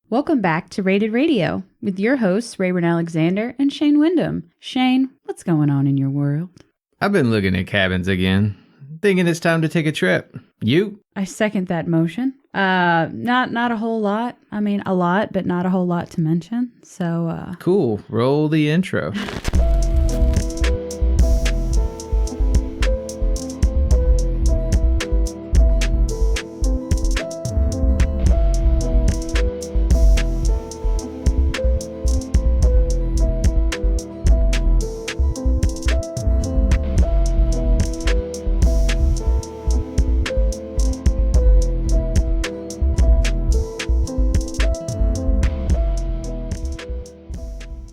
Welcome back to Rated Radio with your hosts, Rayburn Alexander and Shane Wyndham. Shane, what's going on in your world? I've been looking at cabins again, thinking it's time to take a trip. You? I second that motion. Not a whole lot. I mean, a lot, but not a whole lot to mention. So, Cool. Roll the intro.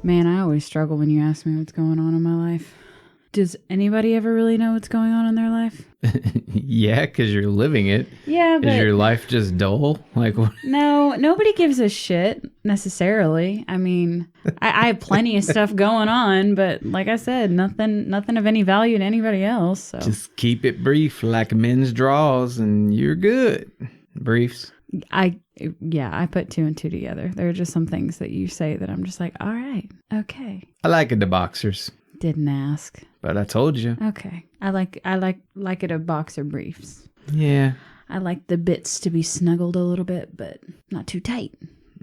Man, I always struggle when you ask me what's going on in my life. Does anybody ever really know what's going on in their life? Yeah, because you're living it. Yeah, but... Is your life just dull? Like what? No, nobody gives a shit, necessarily. I mean, I have plenty of stuff going on, but like I said, nothing of any value to anybody else. So. Just keep it brief like men's draws and you're good. Briefs. I put two and two together. There are just some things that you say that I'm just like, all right, okay. I like it to boxers. Didn't ask. But I told you. Okay. I like it of boxer briefs. Yeah. I like the bits to be snuggled a little bit, but not too tight.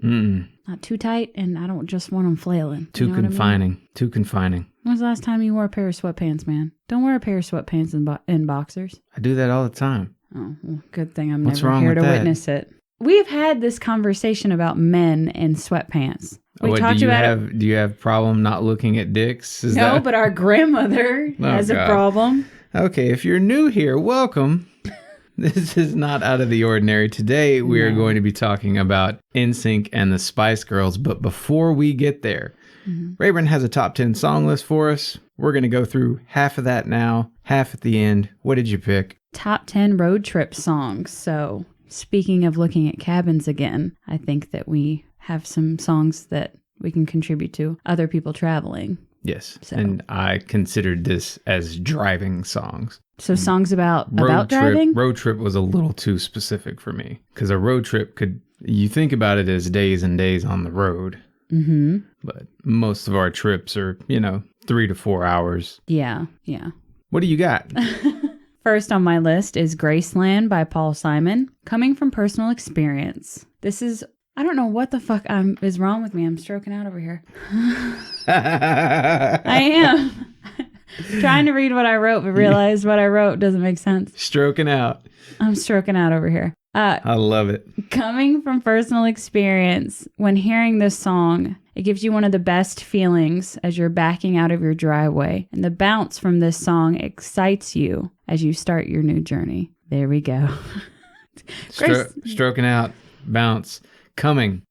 Not too tight, and I don't just want them flailing. Too confining. I mean? Too confining. When was the last time you wore a pair of sweatpants, man? Don't wear a pair of sweatpants in boxers. I do that all the time. Oh, well, good thing I'm What's never wrong here with to that? witness it. We've had this conversation about men in sweatpants. We talked about it. Do you have problem not looking at dicks? But our grandmother has a problem. Okay, if you're new here, welcome. This is not out of the ordinary. Today we are going to be talking about NSYNC and the Spice Girls. But before we get there, Rayburn has a top 10 song list for us. We're going to go through half of that now, half at the end. What did you pick? Top 10 road trip songs. So speaking of looking at cabins again, I think that we have some songs that we can contribute to other people traveling. Yes, so. And I considered this as driving songs. So songs about driving? Road trip was a little too specific for me because a road trip you think about it as days and days on the road. Mm-hmm. But most of our trips are, 3 to 4 hours. Yeah. What do you got? First on my list is Graceland by Paul Simon, coming from personal experience. This is, I don't know what the fuck is wrong with me. I'm stroking out over here. I am. Trying to read what I wrote, but realized what I wrote doesn't make sense. Stroking out. I'm stroking out over here. I love it. Coming from personal experience, when hearing this song, it gives you one of the best feelings as you're backing out of your driveway. And the bounce from this song excites you as you start your new journey. There we go. Stroking out, bounce, coming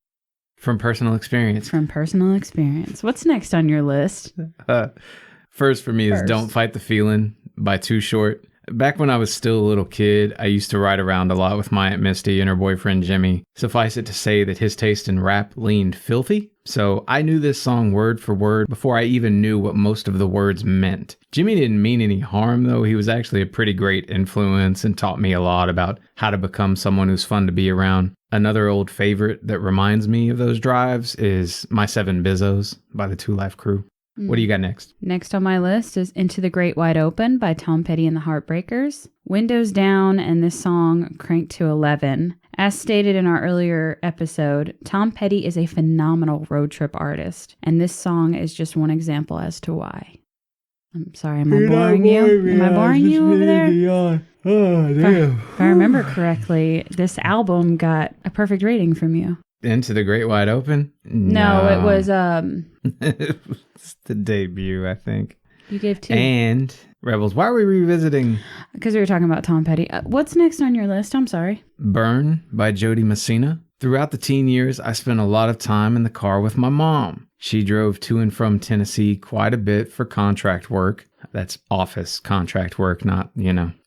from personal experience. From personal experience. What's next on your list? First for me is Don't Fight the Feeling by Too Short. Back when I was still a little kid, I used to ride around a lot with my Aunt Misty and her boyfriend Jimmy. Suffice it to say that his taste in rap leaned filthy, so I knew this song word for word before I even knew what most of the words meant. Jimmy didn't mean any harm, though. He was actually a pretty great influence and taught me a lot about how to become someone who's fun to be around. Another old favorite that reminds me of those drives is My Seven Bizzos by the Two Life Crew. What do you got next? Next on my list is Into the Great Wide Open by Tom Petty and the Heartbreakers. Windows down and this song cranked to 11. As stated in our earlier episode, Tom Petty is a phenomenal road trip artist, and this song is just one example as to why. I'm sorry, am I boring you? Am I boring you over there? Oh, damn. If I remember correctly, this album got a perfect rating from you. Into the Great Wide Open? No, it was It's the debut, I think. You gave 2. And Rebels. Why are we revisiting? Because we were talking about Tom Petty. What's next on your list? I'm sorry. Burn by Jody Messina. Throughout the teen years, I spent a lot of time in the car with my mom. She drove to and from Tennessee quite a bit for contract work. That's office contract work, not,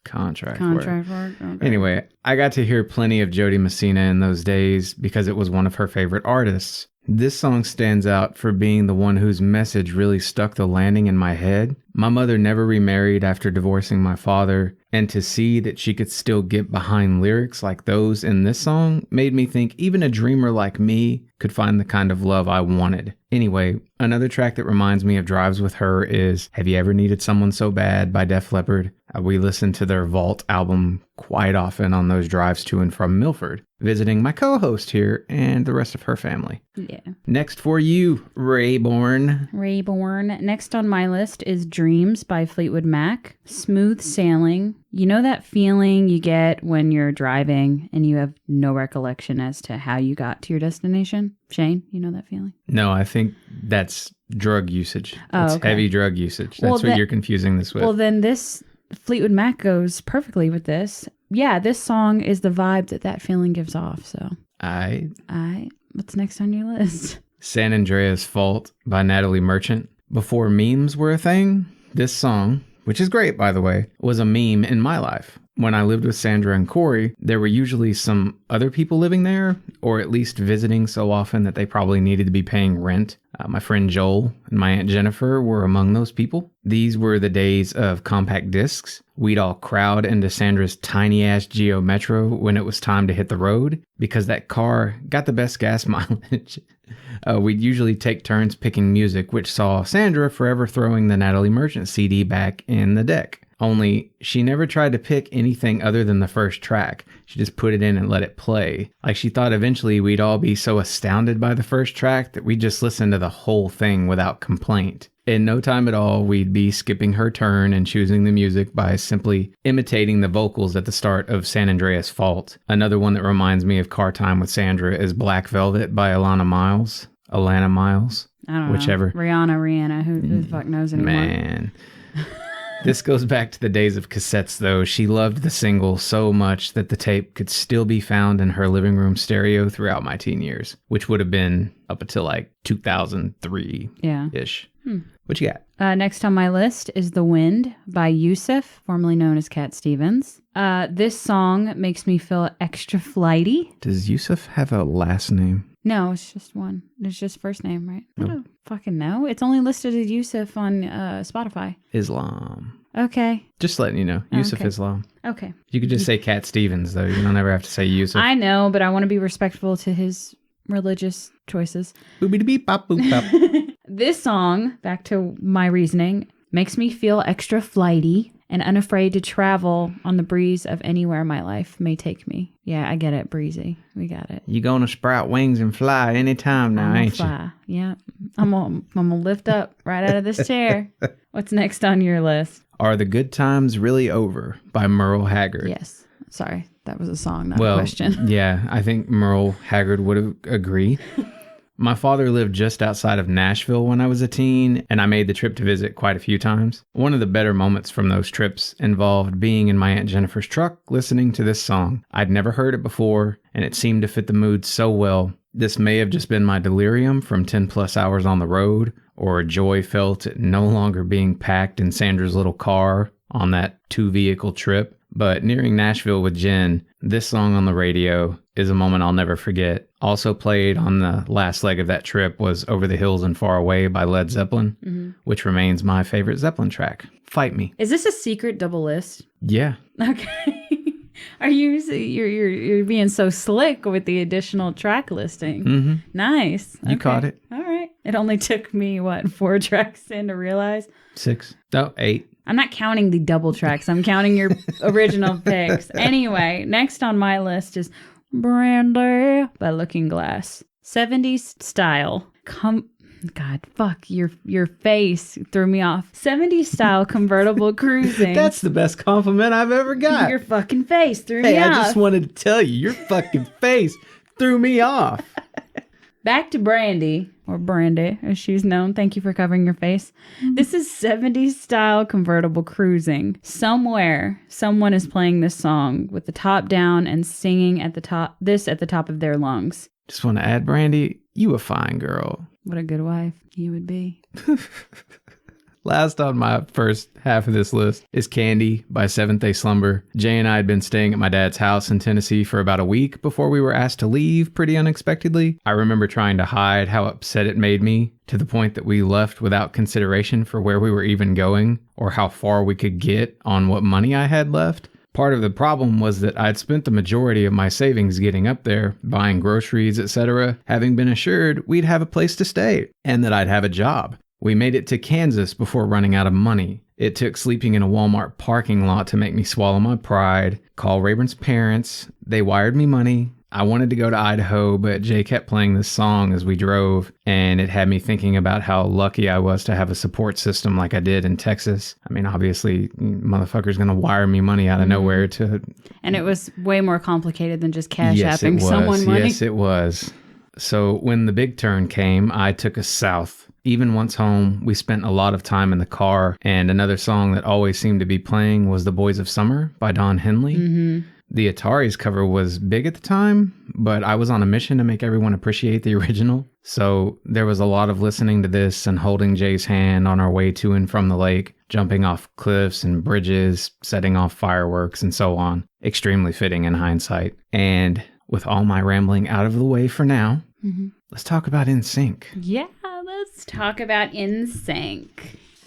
contract work. Okay. Anyway, I got to hear plenty of Jody Messina in those days because it was one of her favorite artists. This song stands out for being the one whose message really stuck the landing in my head. My mother never remarried after divorcing my father, and to see that she could still get behind lyrics like those in this song made me think even a dreamer like me could find the kind of love I wanted. Anyway, another track that reminds me of drives with her is Have You Ever Needed Someone So Bad by Def Leppard. We listen to their Vault album quite often on those drives to and from Milford, visiting my co-host here and the rest of her family. Yeah. Next for you, Rayborn. Next on my list is Dreams by Fleetwood Mac. Smooth sailing. You know that feeling you get when you're driving and you have no recollection as to how you got to your destination? Shane, you know that feeling? No, I think that's drug usage. That's okay. Heavy drug usage. That's what you're confusing this with. Well, then this Fleetwood Mac goes perfectly with this. Yeah, this song is the vibe that feeling gives off. So, what's next on your list? San Andreas Fault by Natalie Merchant. Before memes were a thing, this song, which is great, by the way, was a meme in my life. When I lived with Sandra and Corey, there were usually some other people living there, or at least visiting so often that they probably needed to be paying rent. My friend Joel and my Aunt Jennifer were among those people. These were the days of compact discs. We'd all crowd into Sandra's tiny-ass Geo Metro when it was time to hit the road, because that car got the best gas mileage. We'd usually take turns picking music, which saw Sandra forever throwing the Natalie Merchant CD back in the deck. Only she never tried to pick anything other than the first track. She just put it in and let it play. Like she thought eventually we'd all be so astounded by the first track that we'd just listen to the whole thing without complaint. In no time at all, we'd be skipping her turn and choosing the music by simply imitating the vocals at the start of San Andreas Fault. Another one that reminds me of car time with Sandra is Black Velvet by Alana Miles. I don't know. Whichever. Rihanna. Who the fuck knows anymore? Man. This goes back to the days of cassettes, though. She loved the single so much that the tape could still be found in her living room stereo throughout my teen years, which would have been up until like 2003-ish. Yeah. What you got? Next on my list is The Wind by Yusuf, formerly known as Cat Stevens. This song makes me feel extra flighty. Does Yusuf have a last name? No, it's just one. It's just first name, right? Nope. I don't fucking know. It's only listed as Yusuf on Spotify. Islam. Okay. Just letting you know. Yusuf okay. Islam. Okay. You could just say Cat Stevens, though. You don't ever have to say Yusuf. I know, but I want to be respectful to his religious choices. Boop-a-da-beep, bop, boop, bop. This song, back to my reasoning, makes me feel extra flighty and unafraid to travel on the breeze of anywhere my life may take me. Yeah, I get it, breezy. We got it. You gonna sprout wings and fly anytime now, ain't you? Yeah. I'm gonna lift up right out of this chair. What's next on your list? Are the Good Times Really Over by Merle Haggard? Yes. Sorry, that was a song, not a question. Yeah, I think Merle Haggard would agree. My father lived just outside of Nashville when I was a teen, and I made the trip to visit quite a few times. One of the better moments from those trips involved being in my Aunt Jennifer's truck listening to this song. I'd never heard it before, and it seemed to fit the mood so well. This may have just been my delirium from 10 plus hours on the road, or a joy felt at no longer being packed in Sandra's little car on that 2-vehicle trip. But nearing Nashville with Jen, this song on the radio is a moment I'll never forget. Also played on the last leg of that trip was Over the Hills and Far Away by Led Zeppelin, which remains my favorite Zeppelin track. Fight Me. Is this a secret double list? Yeah. Okay. You're being so slick with the additional track listing. Mm-hmm. Nice. You caught it. All right. It only took me, 4 tracks in to realize? 6. No, 8. I'm not counting the double tracks. I'm counting your original picks. Anyway, next on my list is Brandy by Looking Glass. 70s style. God, fuck, your face threw me off. 70s style convertible cruising. That's the best compliment I've ever got. Your fucking face threw me off. Hey, I just wanted to tell you, your fucking face threw me off. Back to Brandy, or Brandy, as she's known. Thank you for covering your face. This is 70s style convertible cruising. Somewhere, someone is playing this song with the top down and singing at the top of their lungs. Just want to add, Brandy, you a fine girl. What a good wife you would be. Last on my first half of this list is Candy by Seventh Day Slumber. Jay and I had been staying at my dad's house in Tennessee for about a week before we were asked to leave pretty unexpectedly. I remember trying to hide how upset it made me, to the point that we left without consideration for where we were even going or how far we could get on what money I had left. Part of the problem was that I'd spent the majority of my savings getting up there, buying groceries, etc., having been assured we'd have a place to stay and that I'd have a job. We made it to Kansas before running out of money. It took sleeping in a Walmart parking lot to make me swallow my pride, call Rayburn's parents. They wired me money. I wanted to go to Idaho, but Jay kept playing this song as we drove, and it had me thinking about how lucky I was to have a support system like I did in Texas. I mean, obviously, motherfucker's going to wire me money out of nowhere to... And it was way more complicated than just cash apping someone money. Yes, it was. So when the big turn came, I took us south. Even once home, we spent a lot of time in the car, and another song that always seemed to be playing was The Boys of Summer by Don Henley. Mm-hmm. The Ataris cover was big at the time, but I was on a mission to make everyone appreciate the original. So there was a lot of listening to this and holding Jay's hand on our way to and from the lake, jumping off cliffs and bridges, setting off fireworks, and so on. Extremely fitting in hindsight. And with all my rambling out of the way for now, let's talk about NSYNC. Yeah, let's talk about NSYNC.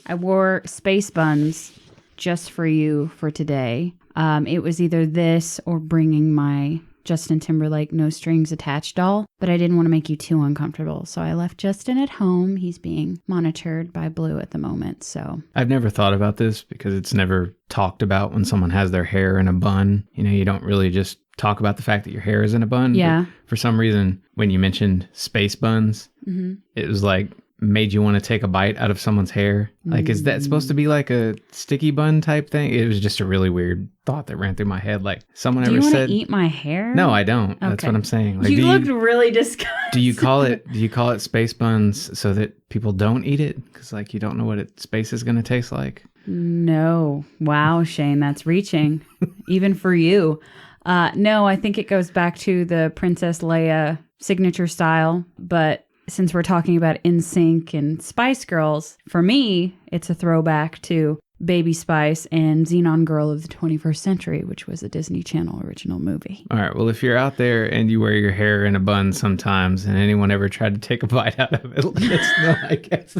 I wore space buns just for you for today. It was either this or bringing my Justin Timberlake No Strings Attached doll, but I didn't want to make you too uncomfortable. So I left Justin at home. He's being monitored by Blue at the moment. So I've never thought about this because it's never talked about when someone has their hair in a bun. You know, you don't really just talk about the fact that your hair is in a bun. Yeah. But for some reason, when you mentioned space buns, it was like made you want to take a bite out of someone's hair. Like, is that supposed to be like a sticky bun type thing? It was just a really weird thought that ran through my head. Like, someone ever said... Do you want to eat my hair? No, I don't. Okay. That's what I'm saying. Like, you looked really disgusting. Do you call it space buns so that people don't eat it? Because, like, you don't know what space is going to taste like? No. Wow, Shane, that's reaching. Even for you. No, I think it goes back to the Princess Leia signature style, but since we're talking about NSYNC and Spice Girls, for me, it's a throwback to Baby Spice and Xenon Girl of the 21st Century, which was a Disney Channel original movie. All right. Well, if you're out there and you wear your hair in a bun sometimes and anyone ever tried to take a bite out of it, let us know, I guess.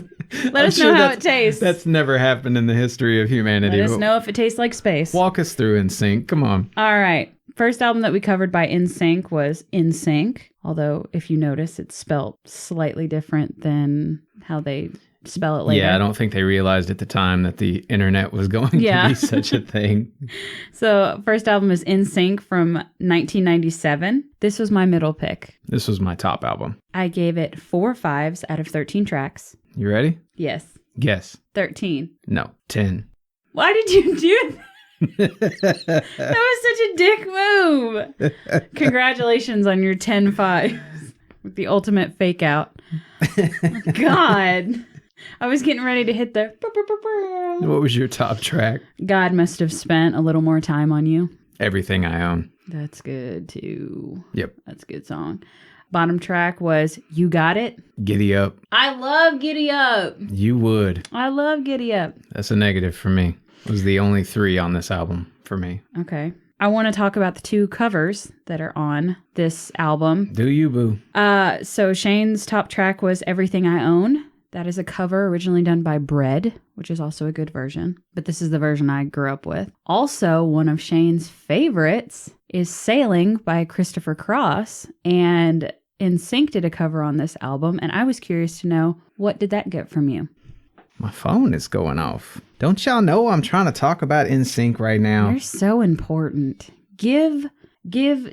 Let us know how it tastes. That's never happened in the history of humanity. Let us know if it tastes like space. Walk us through NSYNC. Come on. All right. First album that we covered by NSYNC was NSYNC, although if you notice, it's spelled slightly different than how they spell it later. Yeah, I don't think they realized at the time that the internet was going to be such a thing. So first album is NSYNC from 1997. This was my middle pick. This was my top album. I gave it 4 5s out of 13 tracks. You ready? Yes. Guess. 13. No, 10. Why did you do that? That was such a dick move. Congratulations on your 10 5s with the ultimate fake out. God. I was getting ready to hit the... What was your top track? God must have spent a little more time on you. Everything I Own. That's good too. Yep. That's a good song. Bottom track was You Got It. Giddy Up. I love Giddy Up. You would. I love Giddy Up. That's a negative for me. It was the only 3 on this album for me. Okay. I want to talk about the 2 covers that are on this album. Do you, boo? So Shane's top track was Everything I Own. That is a cover originally done by Bread, which is also a good version. But this is the version I grew up with. Also, one of Shane's favorites is Sailing by Christopher Cross. And NSYNC did a cover on this album. And I was curious to know, what did that get from you? My phone is going off. Don't y'all know I'm trying to talk about NSYNC right now? You're so important. Give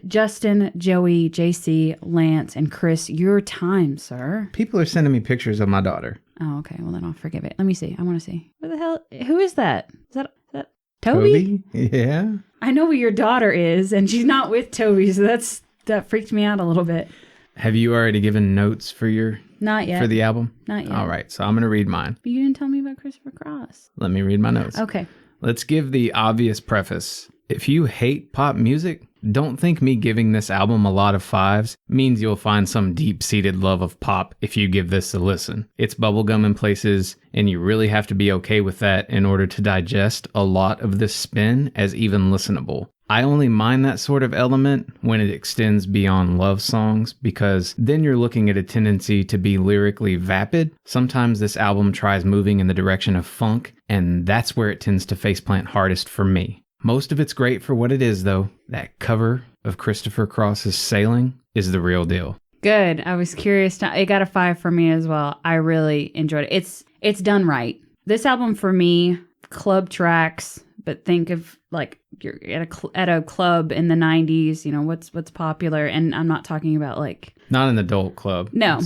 Justin, Joey, JC, Lance, and Chris your time, sir. People are sending me pictures of my daughter. Oh, okay. Well, then I'll forgive it. Let me see. I want to see. What the hell? Who is that? Is that Toby? Yeah. I know who your daughter is, and she's not with Toby, so that freaked me out a little bit. Have you already given notes for Not yet. For the album? Not yet. All right, so I'm going to read mine. But you didn't tell me about Christopher Cross. Let me read my notes. Okay. Let's give the obvious preface. If you hate pop music, don't think me giving this album a lot of 5s means you'll find some deep-seated love of pop if you give this a listen. It's bubblegum in places, and you really have to be okay with that in order to digest a lot of this spin as even listenable. I only mind that sort of element when it extends beyond love songs, because then you're looking at a tendency to be lyrically vapid. Sometimes this album tries moving in the direction of funk, and that's where it tends to faceplant hardest for me. Most of it's great for what it is, though. That cover of Christopher Cross's Sailing is the real deal. Good. I was curious. It got a 5 for me as well. I really enjoyed it. It's done right. This album for me, club tracks, but think of like you're at a club in the 90s, you know, what's popular. And I'm not talking about like... Not an adult club. No.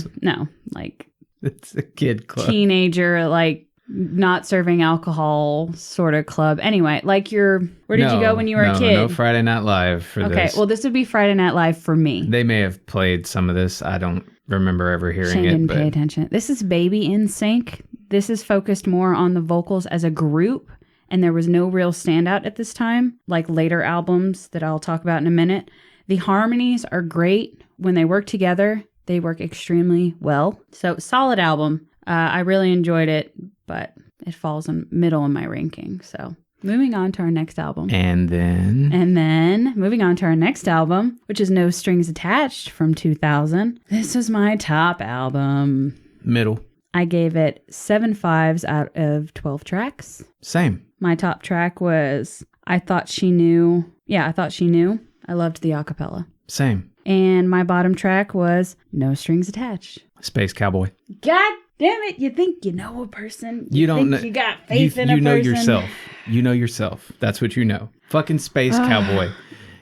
Like... It's a kid club. Teenager, like not serving alcohol sort of club. Anyway, like where did you go when you were a kid? No Friday Night Live for this. Okay, well this would be Friday Night Live for me. They may have played some of this. I don't remember ever hearing Shane it. Didn't pay attention. This is Baby NSYNC. This is focused more on the vocals as a group, and there was no real standout at this time, like later albums that I'll talk about in a minute. The harmonies are great. When they work together, they work extremely well. So solid album. I really enjoyed it, but it falls in middle in my ranking. So moving on to our next album. And then moving on to our next album, which is No Strings Attached from 2000. This was my top album. Middle. I gave it 7 5s out of 12 tracks. Same. My top track was I Thought She Knew. Yeah, I Thought She Knew. I loved the acapella. Same. And my bottom track was No Strings Attached. Space Cowboy. God damn it. You think you know a person. You don't know. You got faith in a person. You know yourself. You know yourself. That's what you know. Fucking Space Cowboy.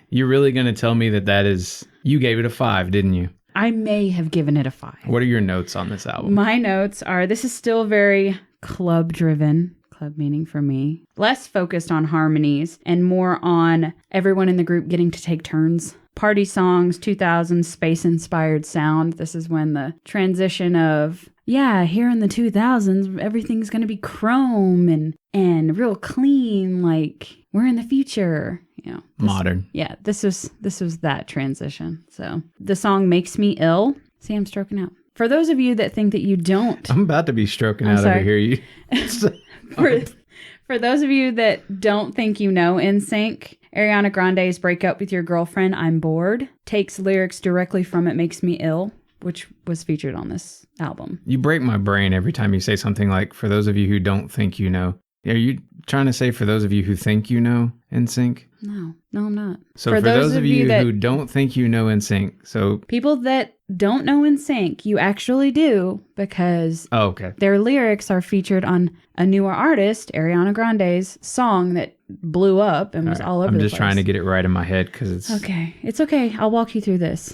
You're really going to tell me that is... You gave it a 5, didn't you? I may have given it a 5. What are your notes on this album? My notes are, this is still very club-driven. Club meaning for me. Less focused on harmonies and more on everyone in the group getting to take turns. Party songs, 2000s, space-inspired sound. This is when the transition of, here in the 2000s, everything's going to be chrome and real clean, like we're in the future. You know, modern. Yeah, this was that transition. So the song Makes Me Ill. See, I'm stroking out. For those of you that think that you don't... I'm about to be stroking out over here. For those of you that don't think you know NSYNC, Ariana Grande's Break Up With Your Girlfriend, I'm Bored, takes lyrics directly from It Makes Me Ill, which was featured on this album. You break my brain every time you say something like, for those of you who don't think you know. Are you trying to say for those of you who think you know NSYNC? No, I'm not. So for those of you who don't think you know NSYNC, so... People that don't know NSYNC, you actually do, because their lyrics are featured on a newer artist, Ariana Grande's song that blew up and was all over the place. I'm just trying to get it right in my head because it's... Okay, it's okay. I'll walk you through this.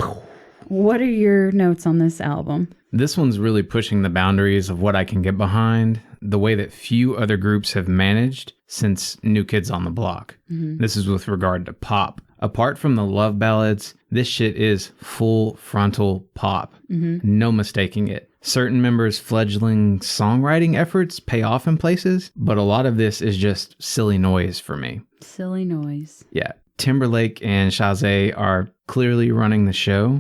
What are your notes on this album? This one's really pushing the boundaries of what I can get behind, the way that few other groups have managed since New Kids on the Block. Mm-hmm. This is with regard to pop. Apart from the love ballads, this shit is full frontal pop. Mm-hmm. No mistaking it. Certain members' fledgling songwriting efforts pay off in places, but a lot of this is just silly noise for me. Silly noise. Yeah. Timberlake and Chazé are clearly running the show,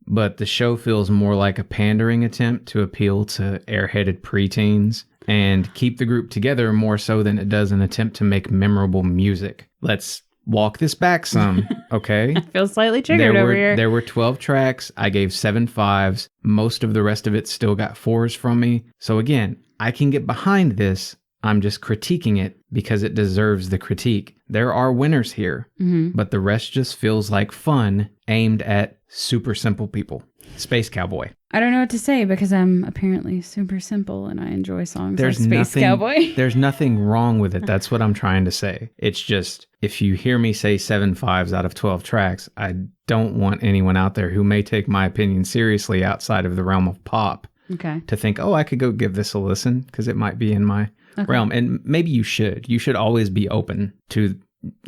but the show feels more like a pandering attempt to appeal to airheaded preteens and keep the group together more so than it does an attempt to make memorable music. Let's walk this back some, okay? I feel slightly triggered over here. There were 12 tracks. I gave 7 5s. Most of the rest of it still got 4s from me. So again, I can get behind this. I'm just critiquing it because it deserves the critique. There are winners here, but the rest just feels like fun aimed at super simple people. Space Cowboy. I don't know what to say because I'm apparently super simple and I enjoy songs like Space Cowboy. There's nothing wrong with it. That's what I'm trying to say. It's just, if you hear me say 7 5s out of 12 tracks, I don't want anyone out there who may take my opinion seriously outside of the realm of pop to think, oh, I could go give this a listen because it might be in my realm. And maybe you should. You should always be open to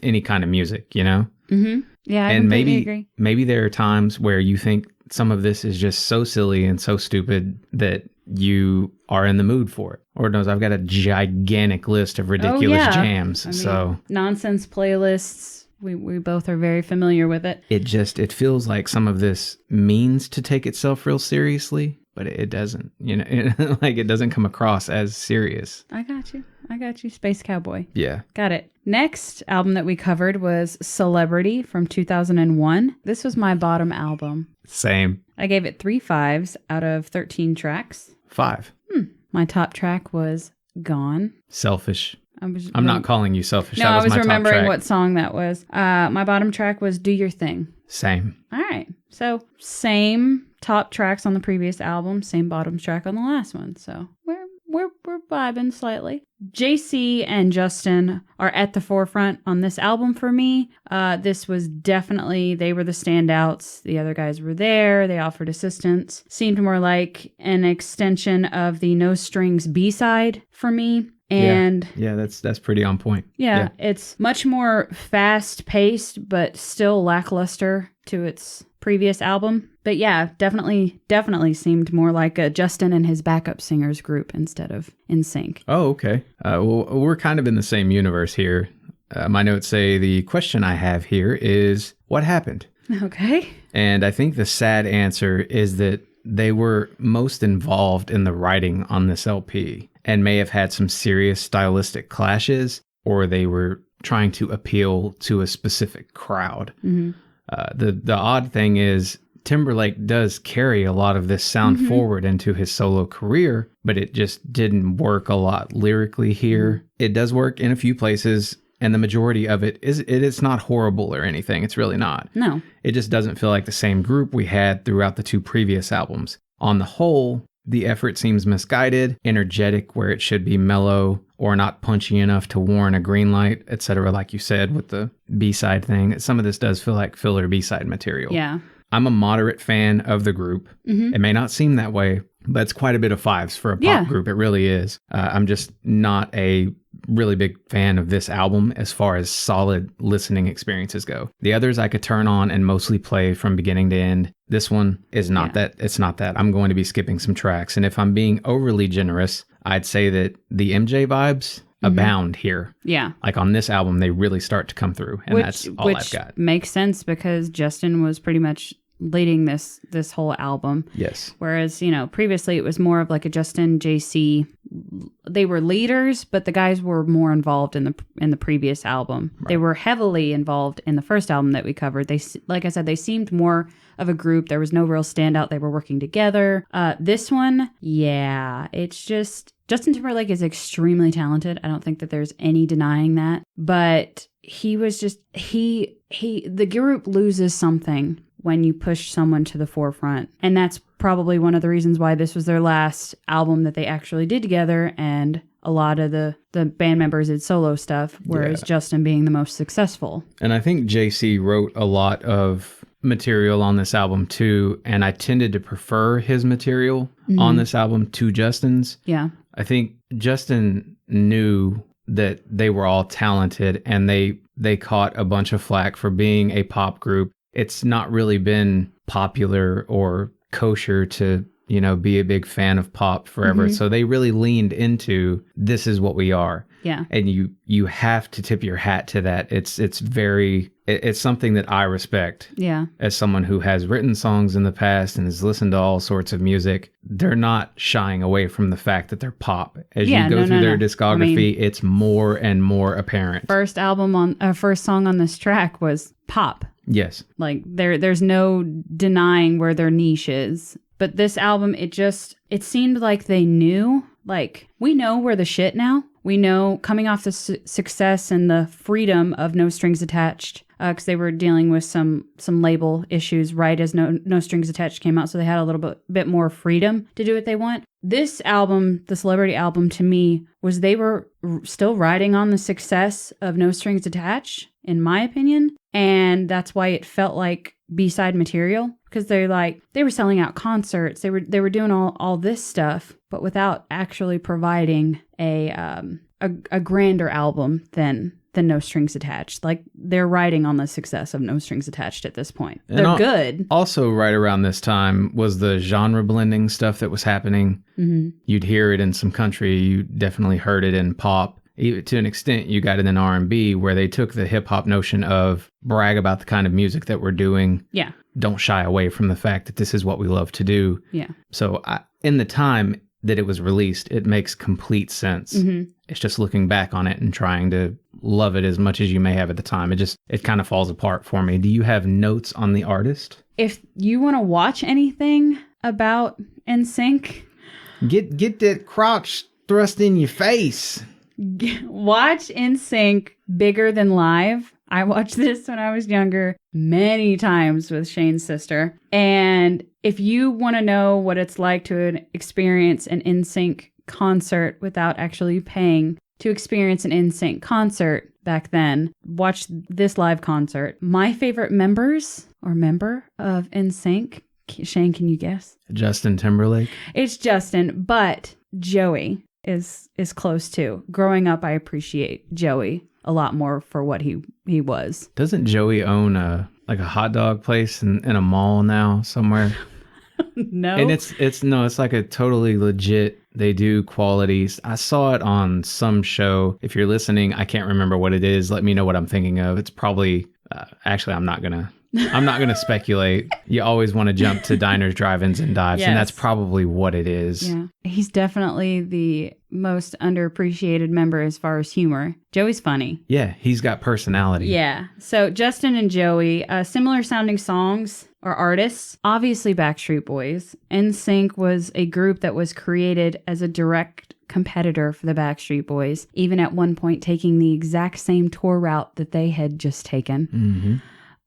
any kind of music, you know? Mm-hmm. Yeah, I completely agree. Maybe there are times where you think some of this is just so silly and so stupid that you are in the mood for it. Or knows, I've got a gigantic list of ridiculous jams. Nonsense playlists We both are very familiar with it. It feels like some of this means to take itself real seriously, but it doesn't. Like it doesn't come across as serious. I got you, Space Cowboy. Yeah. Got it. Next album that we covered was Celebrity from 2001. This was my bottom album. Same. I gave it 3 5s out of 13 tracks. 5. My top track was Gone. Selfish. I'm not calling you selfish. No, that was I was my remembering top track. what song that was. My bottom track was Do Your Thing. Same. All right. So same top tracks on the previous album, same bottom track on the last one. So we're vibing slightly. JC and Justin are at the forefront on this album for me. This was definitely, they were the standouts. The other guys were there. They offered assistance. Seemed more like an extension of the No Strings B-side for me. And yeah, that's pretty on point. Yeah, it's much more fast-paced, but still lackluster to its previous album. But yeah, definitely seemed more like a Justin and his backup singers group instead of NSYNC. Oh, okay. Well, we're kind of in the same universe here. My notes say the question I have here is, what happened? Okay. And I think the sad answer is that they were most involved in the writing on this LP and may have had some serious stylistic clashes, or they were trying to appeal to a specific crowd. Mm-hmm. The odd thing is Timberlake does carry a lot of this sound forward into his solo career, but it just didn't work a lot lyrically here. It does work in a few places, and the majority of it's not horrible or anything. It's really not. No. It just doesn't feel like the same group we had throughout the 2 previous albums. On the whole, the effort seems misguided, energetic where it should be mellow, or not punchy enough to warrant a green light, etc. Like you said with the B-side thing. Some of this does feel like filler B-side material. Yeah. I'm a moderate fan of the group. It may not seem that way, but it's quite a bit of 5s for a pop group. It really is. I'm just not a really big fan of this album as far as solid listening experiences go. The others I could turn on and mostly play from beginning to end. This one is not that. It's not that. I'm going to be skipping some tracks. And if I'm being overly generous, I'd say that the MJ vibes abound here. Yeah. Like on this album, they really start to come through. And that's all I've got. Which makes sense because Justin was pretty much leading this whole album. Yes. Whereas, previously it was more of like a Justin, JC. They were leaders, but the guys were more involved in the previous album. Right. They were heavily involved in the first album that we covered. They, like I said, they seemed more of a group. There was no real standout. They were working together. This one, it's just Justin Timberlake is extremely talented. I don't think that there's any denying that. But he was just the group loses something when you push someone to the forefront. And that's probably one of the reasons why this was their last album that they actually did together, and a lot of the band members did solo stuff, whereas Justin being the most successful. And I think JC wrote a lot of material on this album too, and I tended to prefer his material on this album to Justin's. Yeah. I think Justin knew that they were all talented, and they caught a bunch of flack for being a pop group. It's not really been popular or kosher to, be a big fan of pop forever. So they really leaned into, this is what we are. Yeah. And you have to tip your hat to that. It's something that I respect. Yeah. As someone who has written songs in the past and has listened to all sorts of music, they're not shying away from the fact that they're pop. As you go through their discography, it's more and more apparent. First song on this track was pop. Yes. Like there's no denying where their niche is. But this album, it seemed like they knew, like, we know we're the shit now. We know, coming off the success and the freedom of No Strings Attached, because they were dealing with some label issues right as No Strings Attached came out, so they had a little bit more freedom to do what they want. This album, the Celebrity album, to me, was they were still riding on the success of No Strings Attached, in my opinion, and that's why it felt like B-side material, because they were selling out concerts, they were doing all this stuff, but without actually providing a grander album than No Strings Attached. Like, they're riding on the success of No Strings Attached at this point. They're good. Also, right around this time was the genre blending stuff that was happening. Mm-hmm. You'd hear it in some country. You definitely heard it in pop. To an extent, you got it in R&B where they took the hip hop notion of brag about the kind of music that we're doing. Yeah. Don't shy away from the fact that this is what we love to do. Yeah. So in the time that it was released, it makes complete sense. Mm-hmm. It's just looking back on it and trying to love it as much as you may have at the time. It kind of falls apart for me. Do you have notes on the artist? If you want to watch anything about NSYNC, get that crotch thrust in your face. Watch NSYNC Bigger Than Live. I watched this when I was younger many times with Shane's sister. And if you want to know what it's like to experience an NSYNC concert without actually paying to experience an NSYNC concert back then, watch this live concert. My favorite member of NSYNC, Shane, can you guess? Justin Timberlake. It's Justin, but Joey is close too. Growing up, I appreciate Joey a lot more for what he was. Doesn't Joey own a hot dog place in a mall now somewhere? No. And it's like a totally legit, they do qualities. I saw it on some show. If you're listening, I can't remember what it is. Let me know what I'm thinking of. It's probably, actually, I'm not going to speculate. You always want to jump to diners, drive-ins, and dives. Yes. And that's probably what it is. Yeah. He's definitely the most underappreciated member as far as humor. Joey's funny. Yeah, he's got personality. Yeah. So Justin and Joey, similar sounding songs or artists, obviously Backstreet Boys. NSYNC was a group that was created as a direct competitor for the Backstreet Boys, even at one point taking the exact same tour route that they had just taken. Mm-hmm.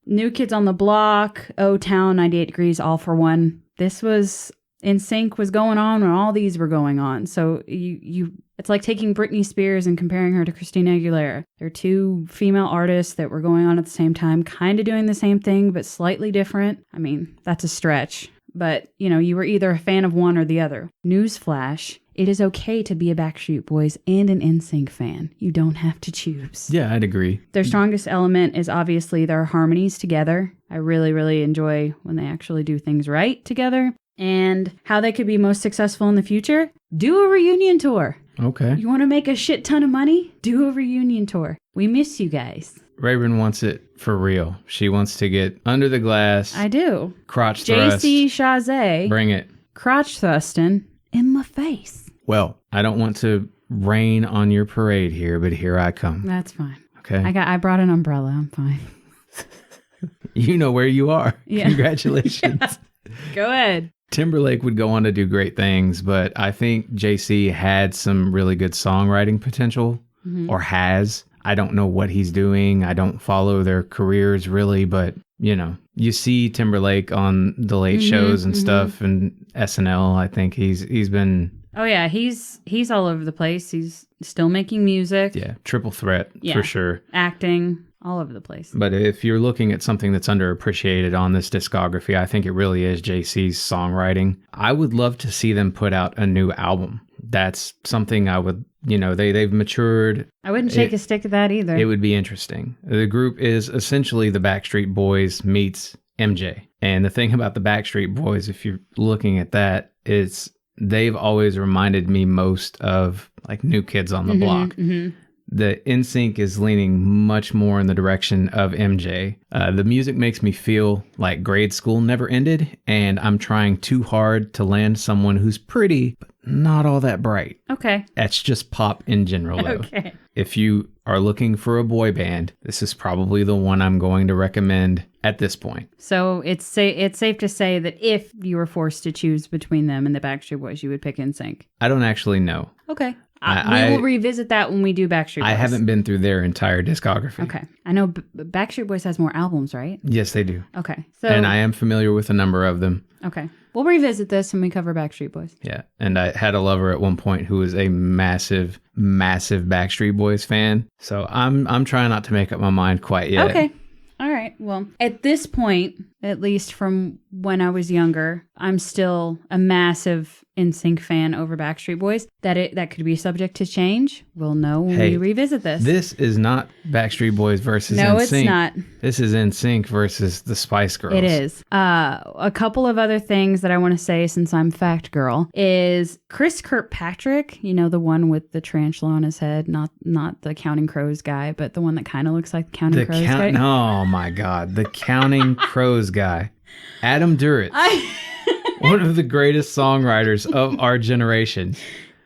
New Kids on the Block, O-Town, 98 Degrees, All for One. This was, NSYNC was going on when all these were going on. So it's like taking Britney Spears and comparing her to Christina Aguilera. They're two female artists that were going on at the same time, kind of doing the same thing, but slightly different. I mean, that's a stretch. But, you were either a fan of one or the other. Newsflash. It is okay to be a Backstreet Boys and an NSYNC fan. You don't have to choose. Yeah, I'd agree. Their strongest element is obviously their harmonies together. I really, really enjoy when they actually do things right together. And how they could be most successful in the future? Do a reunion tour. Okay. You want to make a shit ton of money? Do a reunion tour. We miss you guys. Raven wants it for real. She wants to get under the glass. I do. Crotch thrust. JC Chazé. Bring it. Crotch thrusting in my face. Well, I don't want to rain on your parade here, but here I come. That's fine. Okay. I brought an umbrella. I'm fine. You know where you are. Yeah. Congratulations. Yeah. Go ahead. Timberlake would go on to do great things, but I think JC had some really good songwriting potential, or has. I don't know what he's doing. I don't follow their careers really, but you see Timberlake on the late shows and stuff, and SNL. I think he's been. Oh yeah, he's all over the place. He's still making music. Yeah, triple threat for sure. Acting. All over the place. But if you're looking at something that's underappreciated on this discography, I think it really is JC's songwriting. I would love to see them put out a new album. That's something I would, they've matured. I wouldn't shake a stick at that either. It would be interesting. The group is essentially the Backstreet Boys meets MJ. And the thing about the Backstreet Boys, if you're looking at that, is they've always reminded me most of like New Kids on the Block. Mm-hmm. The NSYNC is leaning much more in the direction of MJ. The music makes me feel like grade school never ended, and I'm trying too hard to land someone who's pretty, but not all that bright. Okay. That's just pop in general, though. Okay. If you are looking for a boy band, this is probably the one I'm going to recommend at this point. So it's safe to say that if you were forced to choose between them and the Backstreet Boys, you would pick NSYNC. I don't actually know. Okay. We will revisit that when we do Backstreet Boys. I haven't been through their entire discography. Okay. I know Backstreet Boys has more albums, right? Yes, they do. Okay. And I am familiar with a number of them. Okay. We'll revisit this when we cover Backstreet Boys. Yeah. And I had a lover at one point who was a massive, massive Backstreet Boys fan. So I'm trying not to make up my mind quite yet. Okay. All right. Well, at this point, at least from when I was younger, I'm still a massive NSYNC fan over Backstreet Boys, that could be subject to change. We'll know when we revisit this. This is not Backstreet Boys versus NSYNC. No, it's not. This is NSYNC versus the Spice Girls. It is. A couple of other things that I want to say since I'm fact girl is Chris Kirkpatrick, the one with the tarantula on his head, not the Counting Crows guy, but the one that kind of looks like the Counting Crows guy. Oh my God, the Counting Crows guy. Adam Duritz. One of the greatest songwriters of our generation.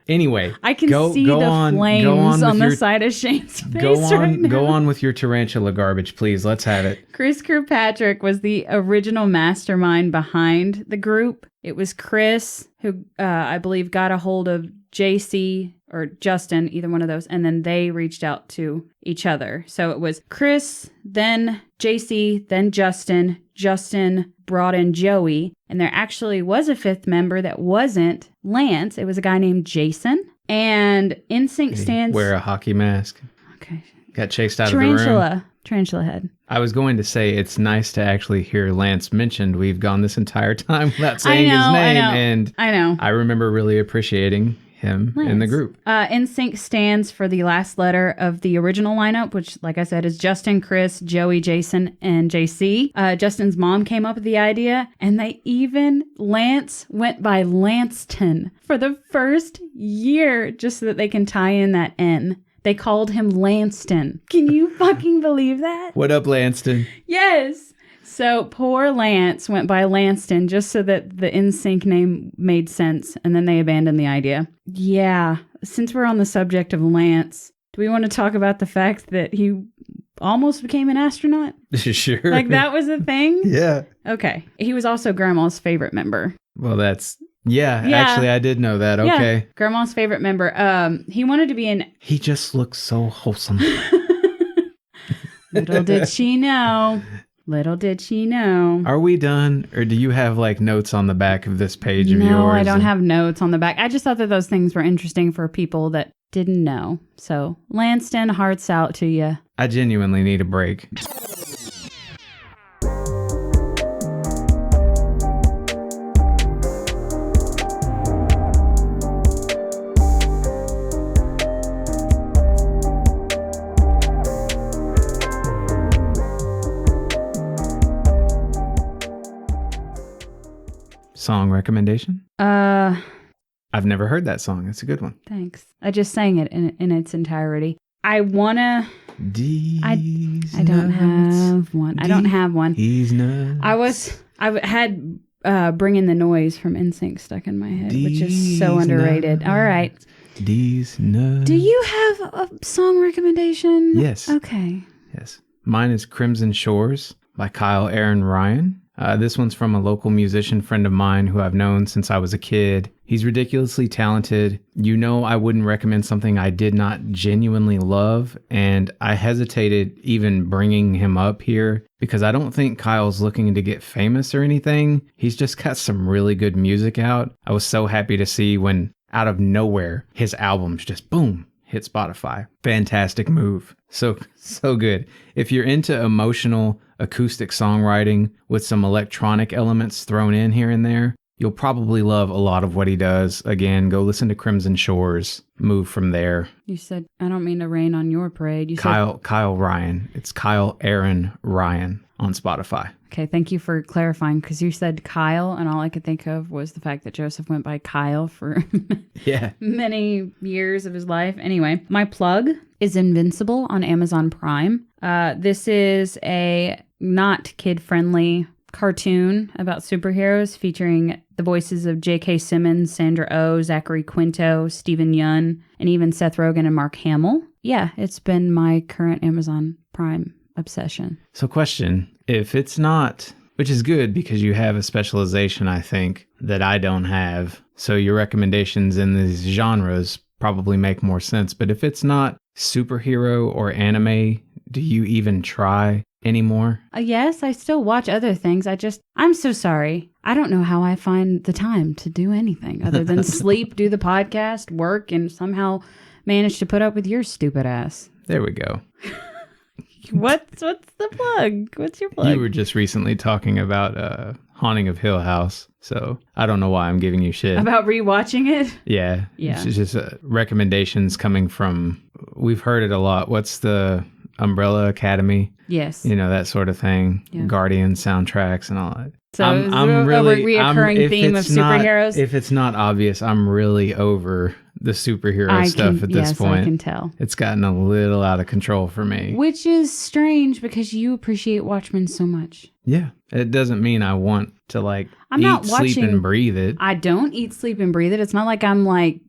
Anyway, I can see the flames on the side of Shane's face right now. Go on with your tarantula garbage, please. Let's have it. Chris Kirkpatrick was the original mastermind behind the group. It was Chris who, I believe, got a hold of JC or Justin, either one of those, and then they reached out to each other. So it was Chris, then JC, then Justin. Justin brought in Joey, and there actually was a fifth member that wasn't Lance. It was a guy named Jason. And NSYNC stands... Wear a hockey mask. Okay. Got chased out of the room. Tarantula head. I was going to say it's nice to actually hear Lance mentioned. We've gone this entire time without saying his name. And I know. I remember really appreciating him in the group. NSYNC stands for the last letter of the original lineup, which, like I said, is Justin, Chris, Joey, Jason, and JC. Justin's mom came up with the idea, and Lance went by Lanston for the first year just so that they can tie in that N. They called him Lanston. Can you fucking believe that? What up, Lanston? Yes. So poor Lance went by Lanston just so that the NSYNC name made sense, and then they abandoned the idea. Yeah, since we're on the subject of Lance, do we want to talk about the fact that he almost became an astronaut? Sure. Like that was a thing? Yeah. Okay. He was also Grandma's favorite member. Well, yeah, actually, I did know that. Okay. Yeah, Grandma's favorite member. He wanted to be He just looks so wholesome. Little did she know. Little did she know. Are we done? Or do you have notes on the back of this page of yours? No, I don't have notes on the back. I just thought that those things were interesting for people that didn't know. So, Lanston, hearts out to you. I genuinely need a break. Song recommendation? I've never heard that song. It's a good one. Thanks. I just sang it in its entirety. I wanna... I don't have one. I don't have one. He's nuts. I had Bringing the Noise from NSYNC stuck in my head, which is so underrated. All right. These nuts. Do you have a song recommendation? Yes. Okay. Yes. Mine is Crimson Shores by Kyle Aaron Ryan. This one's from a local musician friend of mine who I've known since I was a kid. He's ridiculously talented. I wouldn't recommend something I did not genuinely love, and I hesitated even bringing him up here because I don't think Kyle's looking to get famous or anything. He's just got some really good music out. I was so happy to see when, out of nowhere, his albums just boom, hit Spotify. Fantastic move. So good. If you're into emotional acoustic songwriting with some electronic elements thrown in here and there, you'll probably love a lot of what he does. Again, go listen to Crimson Shores. Move from there. You said, I don't mean to rain on your parade. You Kyle Ryan. It's Kyle Aaron Ryan on Spotify. Okay, thank you for clarifying, because you said Kyle, and all I could think of was the fact that Joseph went by Kyle for many years of his life. Anyway, my plug is Invincible on Amazon Prime. This is a not kid-friendly cartoon about superheroes featuring the voices of J.K. Simmons, Sandra Oh, Zachary Quinto, Stephen Yeun, and even Seth Rogen and Mark Hamill. Yeah, it's been my current Amazon Prime obsession. So question, if it's not, which is good because you have a specialization, I think, that I don't have. So your recommendations in these genres probably make more sense. But if it's not superhero or anime, do you even try anymore? Yes, I still watch other things. I'm so sorry. I don't know how I find the time to do anything other than sleep, do the podcast, work, and somehow manage to put up with your stupid ass. There we go. What's the plug? What's your plug? You were just recently talking about Haunting of Hill House. So I don't know why I'm giving you shit. About rewatching it? Yeah. Yeah. It's just recommendations coming from, we've heard it a lot. What's the Umbrella Academy? Yes. You know, that sort of thing. Yeah. Guardian soundtracks and all that. So I'm a reoccurring theme of superheroes? If it's not obvious, I'm really over the superhero stuff at this point. Yes, I can tell. It's gotten a little out of control for me. Which is strange because you appreciate Watchmen so much. Yeah. It doesn't mean I want to sleep and breathe it. I don't eat, sleep, and breathe it. It's not like I'm like,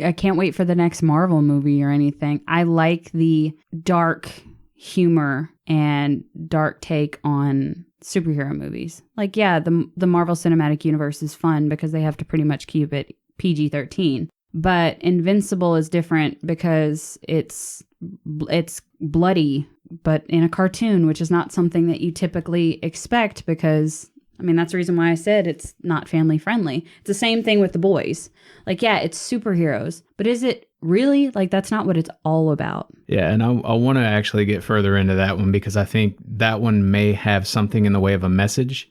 I can't wait for the next Marvel movie or anything. I like the dark humor and dark take on superhero movies. Like, yeah, the Marvel Cinematic Universe is fun because they have to pretty much keep it PG-13. But Invincible is different because it's bloody, but in a cartoon, which is not something that you typically expect because, I mean, that's the reason why I said it's not family friendly. It's the same thing with The Boys. Like, yeah, it's superheroes, but is it really? Like, that's not what it's all about. Yeah, and I want to actually get further into that one because I think that one may have something in the way of a message,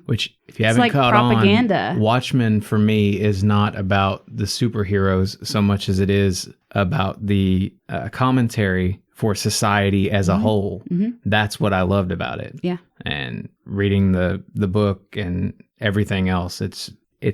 which if you haven't caught on, Watchmen for me is not about the superheroes so much as it is about the commentary for society as a whole. That's what I loved about it. Yeah. And reading the book and everything else, it's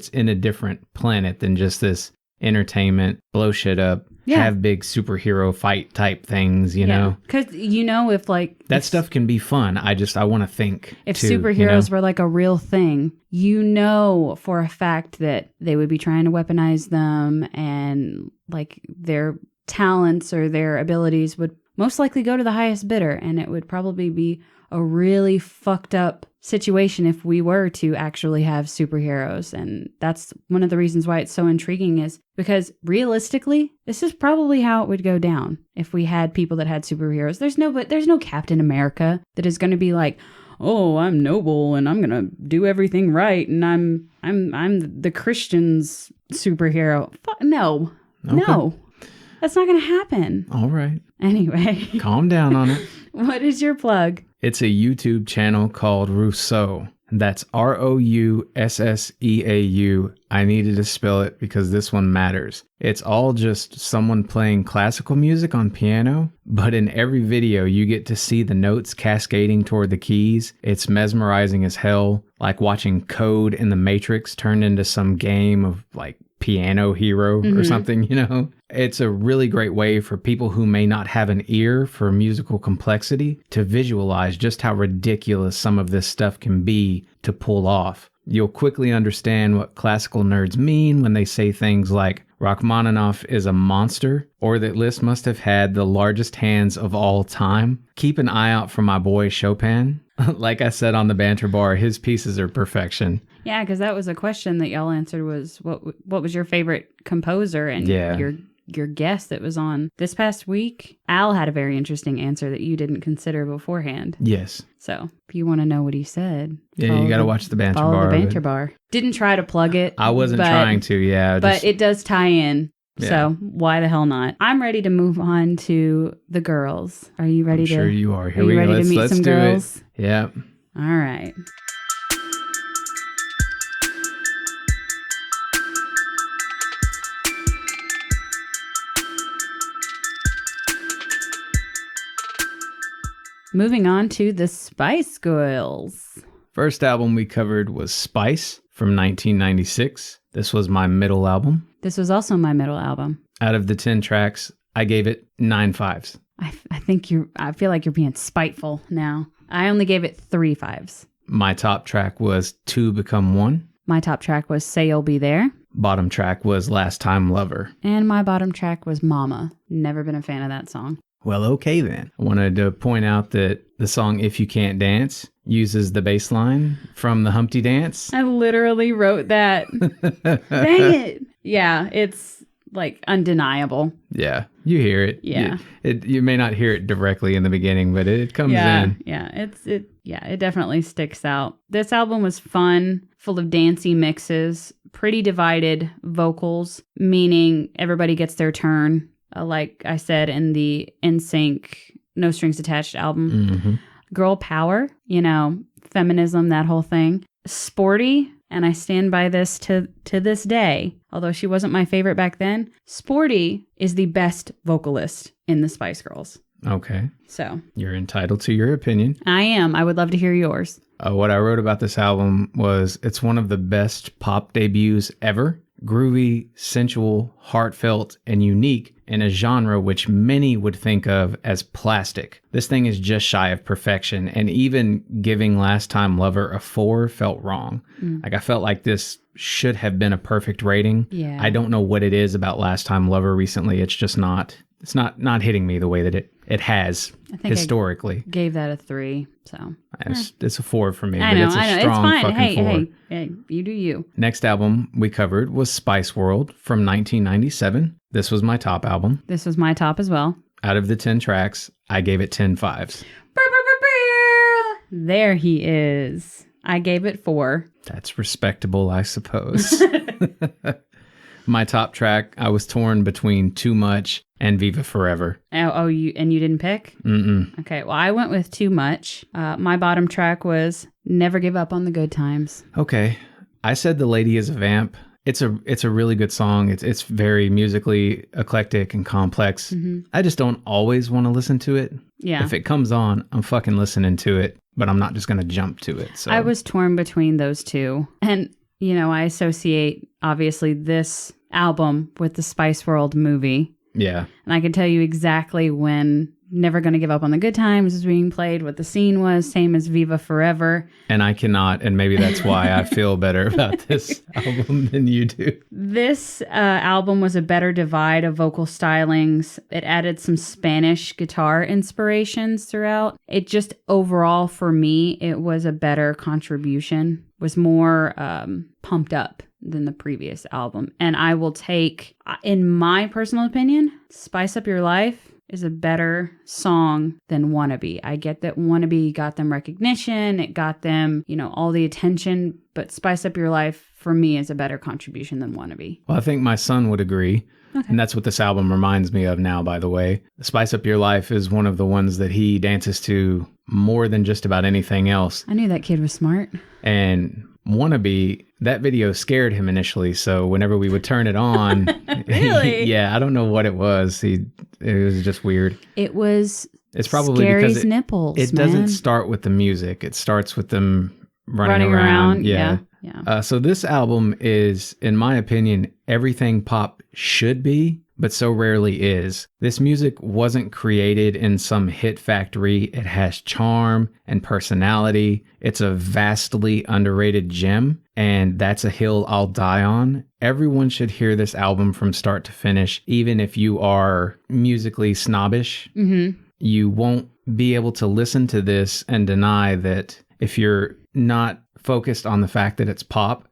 in a different planet than just this entertainment, blow shit up, have big superhero fight type things, you know? Because, if like... That stuff can be fun. I want to think, if superheroes were like a real thing, for a fact that they would be trying to weaponize them and like their talents or their abilities would most likely go to the highest bidder, and it would probably be a really fucked up situation if we were to actually have superheroes. And that's one of the reasons why it's so intriguing, is because realistically, this is probably how it would go down if we had people that had superheroes. There's no Captain America that is going to be like, oh, I'm noble and I'm going to do everything right and I'm the Christian's superhero. No. Okay. No. That's not going to happen. All right. Anyway. Calm down on it. What is your plug? It's a YouTube channel called Rousseau. That's Roussseau. I needed to spell it because this one matters. It's all just someone playing classical music on piano, but in every video you get to see the notes cascading toward the keys. It's mesmerizing as hell, like watching code in the Matrix turned into some game of like Piano Hero or something, you know? It's a really great way for people who may not have an ear for musical complexity to visualize just how ridiculous some of this stuff can be to pull off. You'll quickly understand what classical nerds mean when they say things like Rachmaninoff is a monster, or that Liszt must have had the largest hands of all time. Keep an eye out for my boy Chopin. Like I said on the banter bar, his pieces are perfection. Yeah, because that was a question that y'all answered was what was your favorite composer? And your guest that was on this past week, Al had a very interesting answer that you didn't consider beforehand. Yes. So if you want to know what he said, yeah, you got to watch the banter bar. Follow the banter bar. Didn't try to plug it. I wasn't trying to, yeah. But it does tie in. Yeah. So why the hell not? I'm ready to move on to the girls. Are you ready? Sure you are. Here we go. Let's meet some do girls? It. Yeah. All right. Moving on to the Spice Girls. First album we covered was Spice from 1996. This was my middle album. This was also my middle album. Out of the 10 tracks, I gave it 9 5s. I feel like you're being spiteful now. I only gave it 3 5s. My top track was Two Become One. My top track was Say You'll Be There. Bottom track was Last Time Lover. And my bottom track was Mama. Never been a fan of that song. Well, okay then. I wanted to point out that the song If You Can't Dance uses the bass line from the Humpty Dance. I literally wrote that. Dang it. Yeah, it's like undeniable. Yeah, you hear it. Yeah. You may not hear it directly in the beginning, but it comes in. Yeah, it definitely sticks out. This album was fun, full of dancey mixes, pretty divided vocals, meaning everybody gets their turn. Like I said in the NSYNC No Strings Attached album. Girl power, feminism, that whole thing. Sporty, and I stand by this to this day, although she wasn't my favorite back then, Sporty is the best vocalist in the Spice Girls. Okay. So. You're entitled to your opinion. I am. I would love to hear yours. What I wrote about this album was it's one of the best pop debuts ever. Groovy, sensual, heartfelt, and unique in a genre which many would think of as plastic. This thing is just shy of perfection, and even giving Last Time Lover a 4 felt wrong. Like, I felt like this should have been a perfect rating. Yeah. I don't know what it is about Last Time Lover recently. It's just not... It's not hitting me the way that it has historically. I gave that a 3, so it's a 4 for me. I know. It's a strong it's fine. fucking 4. Hey, you do you. Next album we covered was Spiceworld from 1997. This was my top album. This was my top as well. Out of the 10 tracks, I gave it 10 5s. There he is. I gave it 4. That's respectable, I suppose. My top track, I was torn between Too Much and Viva Forever. You didn't pick? Mm-mm. Okay, well, I went with Too Much. My bottom track was Never Give Up on the Good Times. Okay. I said The Lady is a Vamp. It's a really good song. It's very musically eclectic and complex. Mm-hmm. I just don't always want to listen to it. Yeah. If it comes on, I'm fucking listening to it, but I'm not just going to jump to it. So I was torn between those two. And, I associate, obviously, this album with the Spiceworld movie. Yeah. And I can tell you exactly when Never Gonna Give Up on the Good Times was being played, what the scene was, same as Viva Forever. And I cannot, and maybe that's why I feel better about this album than you do. This album was a better divide of vocal stylings. It added some Spanish guitar inspirations throughout. It just overall, for me, it was a better contribution, was more pumped up than the previous album. And I will take, in my personal opinion, Spice Up Your Life is a better song than Wannabe. I get that Wannabe got them recognition, it got them, all the attention, but Spice Up Your Life, for me, is a better contribution than Wannabe. Well, I think my son would agree. Okay. And that's what this album reminds me of now, by the way. Spice Up Your Life is one of the ones that he dances to more than just about anything else. I knew that kid was smart. And Wannabe, that video scared him initially, so whenever we would turn it on... Really? Yeah, I don't know what it was. It was just weird. It's probably Scary's because nipples, it man. Doesn't start with the music. It starts with them running around. Yeah. So this album is, in my opinion, everything pop should be, but so rarely is. This music wasn't created in some hit factory. It has charm and personality. It's a vastly underrated gem, and that's a hill I'll die on. Everyone should hear this album from start to finish, even if you are musically snobbish. Mm-hmm. You won't be able to listen to this and deny that if you're not focused on the fact that it's pop,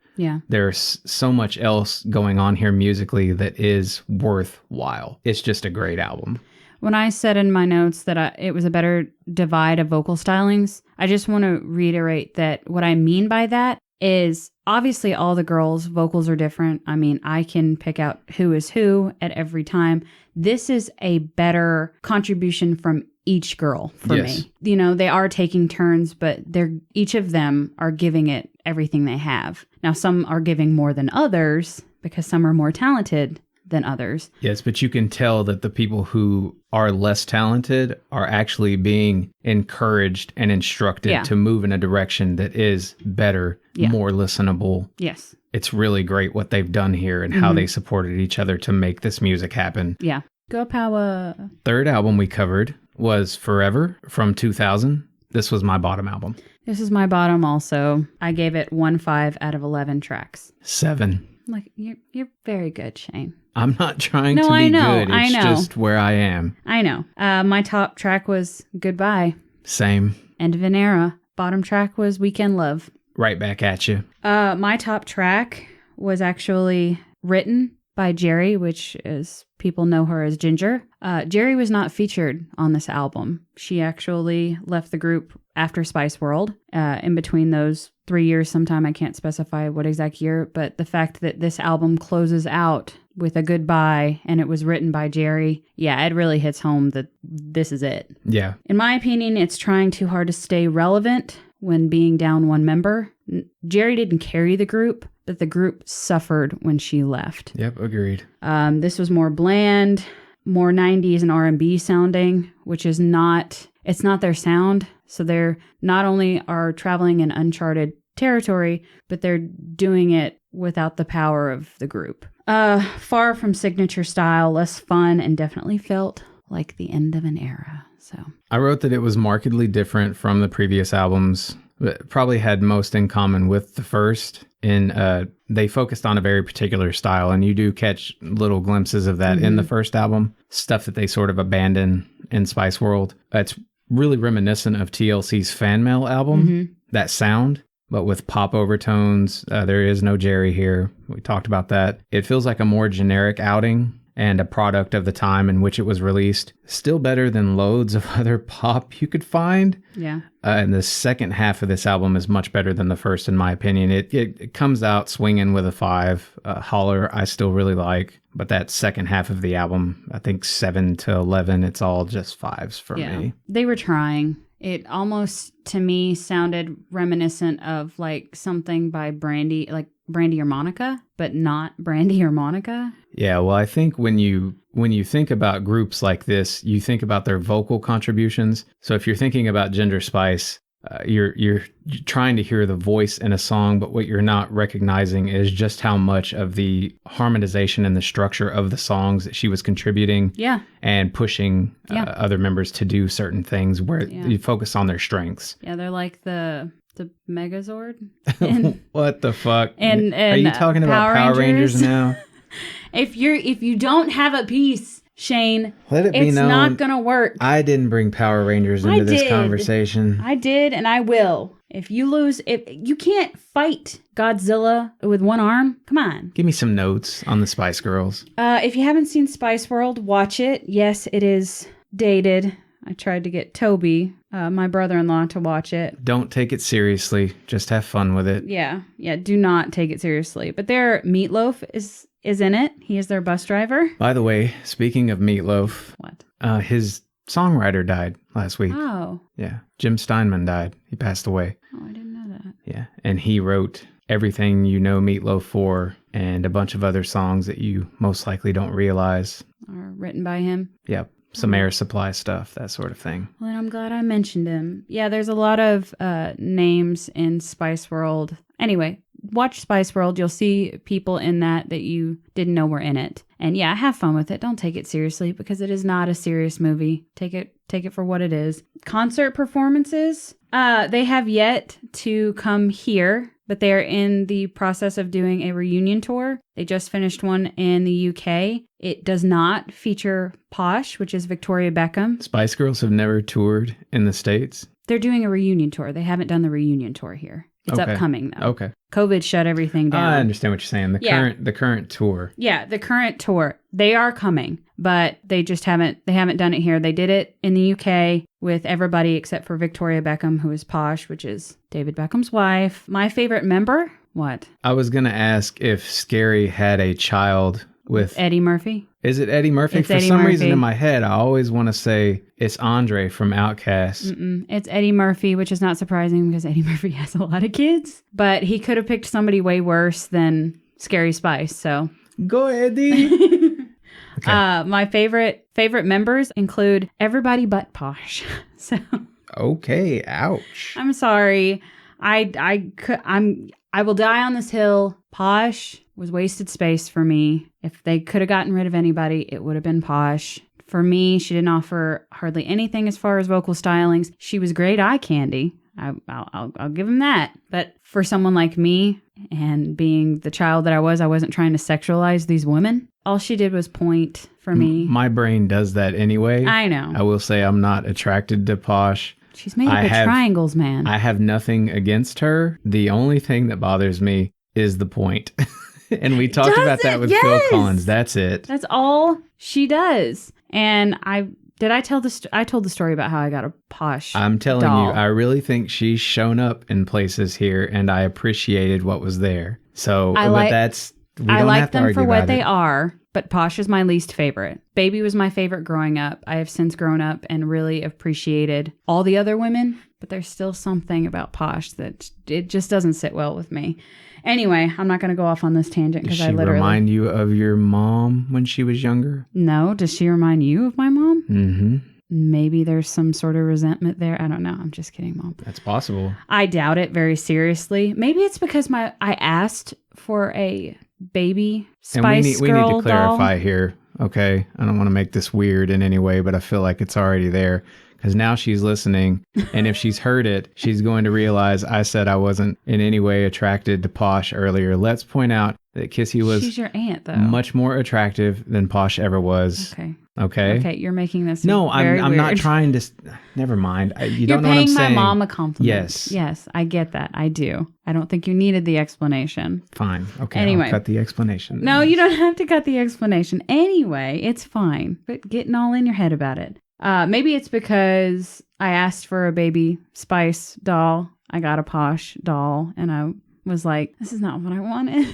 there's so much else going on here musically that is worthwhile. It's just a great album. When I said in my notes that it was a better divide of vocal stylings, I just want to reiterate that what I mean by that is obviously all the girls' vocals are different. I mean, I can pick out who is who at every time. This is a better contribution from each girl for me. They are taking turns, but each of them are giving it everything they have. Now, some are giving more than others because some are more talented than others. Yes, but you can tell that the people who are less talented are actually being encouraged and instructed to move in a direction that is better, more listenable. Yes. It's really great what they've done here and how they supported each other to make this music happen. Yeah. Go power. Third album we covered was Forever from 2000. This was my bottom album. This is my bottom also. I gave it 1/5 out of 11 tracks. 7. Like, you're very good, Shane. I'm not trying to be good. It's just where I am. I know. My top track was Goodbye. Same. End of an Era. Bottom track was Weekend Love. Right back at you. My top track was actually written by Jerry, which is, people know her as Ginger. Jerry was not featured on this album. She actually left the group after Spiceworld. In between those 3 years sometime, I can't specify what exact year, but the fact that this album closes out with a goodbye and it was written by Jerry, it really hits home that this is it. Yeah. In my opinion, it's trying too hard to stay relevant when being down one member. Jerry didn't carry the group, but the group suffered when she left. Yep, agreed. This was more bland, more 90s and R&B sounding, which is it's not their sound. So they're not only are traveling in uncharted territory, but they're doing it without the power of the group. Far from signature style, less fun, and definitely felt like the end of an era. So I wrote that it was markedly different from the previous albums, but probably had most in common with the first. They focused on a very particular style, and you do catch little glimpses of that in the first album, stuff that they sort of abandon in Spiceworld. It's really reminiscent of TLC's Fan Mail album, that sound, but with pop overtones. There is no Jerry here. We talked about that. It feels like a more generic outing and a product of the time in which it was released. Still better than loads of other pop you could find. Yeah. And the second half of this album is much better than the first, in my opinion. It comes out swinging with a 5. Holler, I still really like. But that second half of the album, I think 7 to 11, it's all just 5s for me. They were trying. It almost, to me, sounded reminiscent of like something by Brandy, like Brandy or Monica, but not Brandy or Monica. Yeah, well, I think when you think about groups like this, you think about their vocal contributions. So if you're thinking about Ginger Spice, you're trying to hear the voice in a song, but what you're not recognizing is just how much of the harmonization and the structure of the songs that she was contributing and pushing other members to do certain things where you focus on their strengths. Yeah, they're like the Megazord. What the fuck? And are you talking about Power Rangers now? If you don't have a piece, Shane, let it be known, it's not gonna work. I didn't bring Power Rangers into this conversation. I did, and I will. If you lose, if you can't fight Godzilla with one arm, come on. Give me some notes on the Spice Girls. If you haven't seen Spiceworld, watch it. Yes, it is dated. I tried to get Toby, my brother-in-law, to watch it. Don't take it seriously. Just have fun with it. Yeah. Do not take it seriously. But their Meatloaf is in it. He is their bus driver. By the way, speaking of Meatloaf, what? His songwriter died last week. Oh. Yeah. Jim Steinman died. He passed away. Oh, I didn't know that. Yeah. And he wrote Everything You Know Meatloaf For and a bunch of other songs that you most likely don't realize. Are written by him? Yep. Some Air Supply stuff, that sort of thing. Well, then I'm glad I mentioned him. Yeah, there's a lot of names in Spiceworld. Anyway, watch Spiceworld. You'll see people in that you didn't know were in it. And yeah, have fun with it. Don't take it seriously because it is not a serious movie. Take it for what it is. Concert performances, they have yet to come here, but they are in the process of doing a reunion tour. They just finished one in the UK. It does not feature Posh, which is Victoria Beckham. Spice Girls have never toured in the States? They're doing a reunion tour. They haven't done the reunion tour here. It's upcoming, though. Okay. COVID shut everything down. I understand what you're saying. The current tour. Yeah, the current tour. They are coming, but they just haven't done it here. They did it in the UK with everybody except for Victoria Beckham, who is Posh, which is David Beckham's wife. My favorite member? What? I was going to ask if Scary had a child with Eddie Murphy. Is it Eddie Murphy? It's For Eddie some Murphy. reason in my head, I always want to say it's Andre from Outkast. It's Eddie Murphy, which is not surprising because Eddie Murphy has a lot of kids. But he could have picked somebody way worse than Scary Spice. So go, Eddie. Okay. My favorite members include everybody but Posh. So okay, ouch. I'm sorry. I will die on this hill. Posh was wasted space for me. If they could have gotten rid of anybody, it would have been Posh. For me, she didn't offer hardly anything as far as vocal stylings. She was great eye candy. I'll give him that. But for someone like me, and being the child that I wasn't trying to sexualize these women. All she did was point for me. My brain does that anyway. I know. I will say I'm not attracted to Posh. She's made up of triangles, man. I have nothing against her. The only thing that bothers me is the point. And we talked about that with Phil Collins. That's it. That's all she does. And I told the story about how I got a Posh I'm telling doll. you, I really think she's shown up in places here, and I appreciated what was there. So, I like them for what they are, but Posh is my least favorite. Baby was my favorite growing up. I have since grown up and really appreciated all the other women. but there's still something about Posh that it just doesn't sit well with me. Anyway, I'm not going to go off on this tangent because I literally... Does she remind you of your mom when she was younger? No. Does she remind you of my mom? Mm-hmm. Maybe there's some sort of resentment there. I don't know. I'm just kidding, Mom. That's possible. I doubt it very seriously. Maybe it's because I asked for a baby Spice Girl we need to clarify doll. here, okay? I don't want to make this weird in any way, but I feel like it's already there. Because now she's listening, and if she's heard it, she's going to realize I said I wasn't in any way attracted to Posh earlier. Let's point out that Kissy was She's your aunt, though. much more attractive than Posh ever was. Okay, you're making this No, very I'm weird. not trying to... Never mind. You don't know You're what I'm paying saying. my mom a compliment. Yes. Yes, I get that. I do. I don't think you needed the explanation. Fine. Okay, Anyway. I'll cut the explanation. No, you don't have to cut the explanation. Anyway, it's fine. But getting all in your head about it. Maybe it's because I asked for a baby Spice doll. I got a Posh doll, and I was like, this is not what I wanted.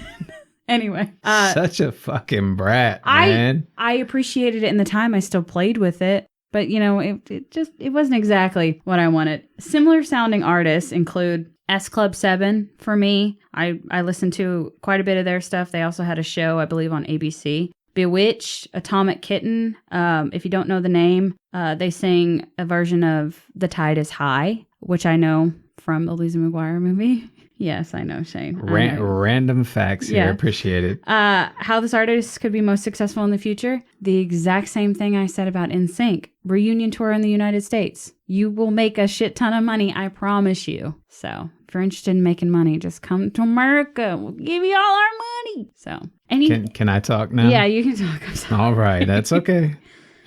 Anyway. Such a fucking brat, man. I appreciated it in the time. I still played with it. But, it wasn't exactly what I wanted. Similar sounding artists include S Club 7 for me. I listened to quite a bit of their stuff. They also had a show, I believe, on ABC. Bewitched, Atomic Kitten. If you don't know the name, they sing a version of The Tide is High, which I know from the Lizzie McGuire movie. Yes, I know, Shane. Random facts here. Yeah. Appreciate it. How this artist could be most successful in the future? The exact same thing I said about NSYNC. Reunion tour in the United States. You will make a shit ton of money, I promise you. So, if you're interested in making money, just come to America. We'll give you all our money. So, Can I talk now? Yeah, you can talk. I'm sorry. All right, that's okay.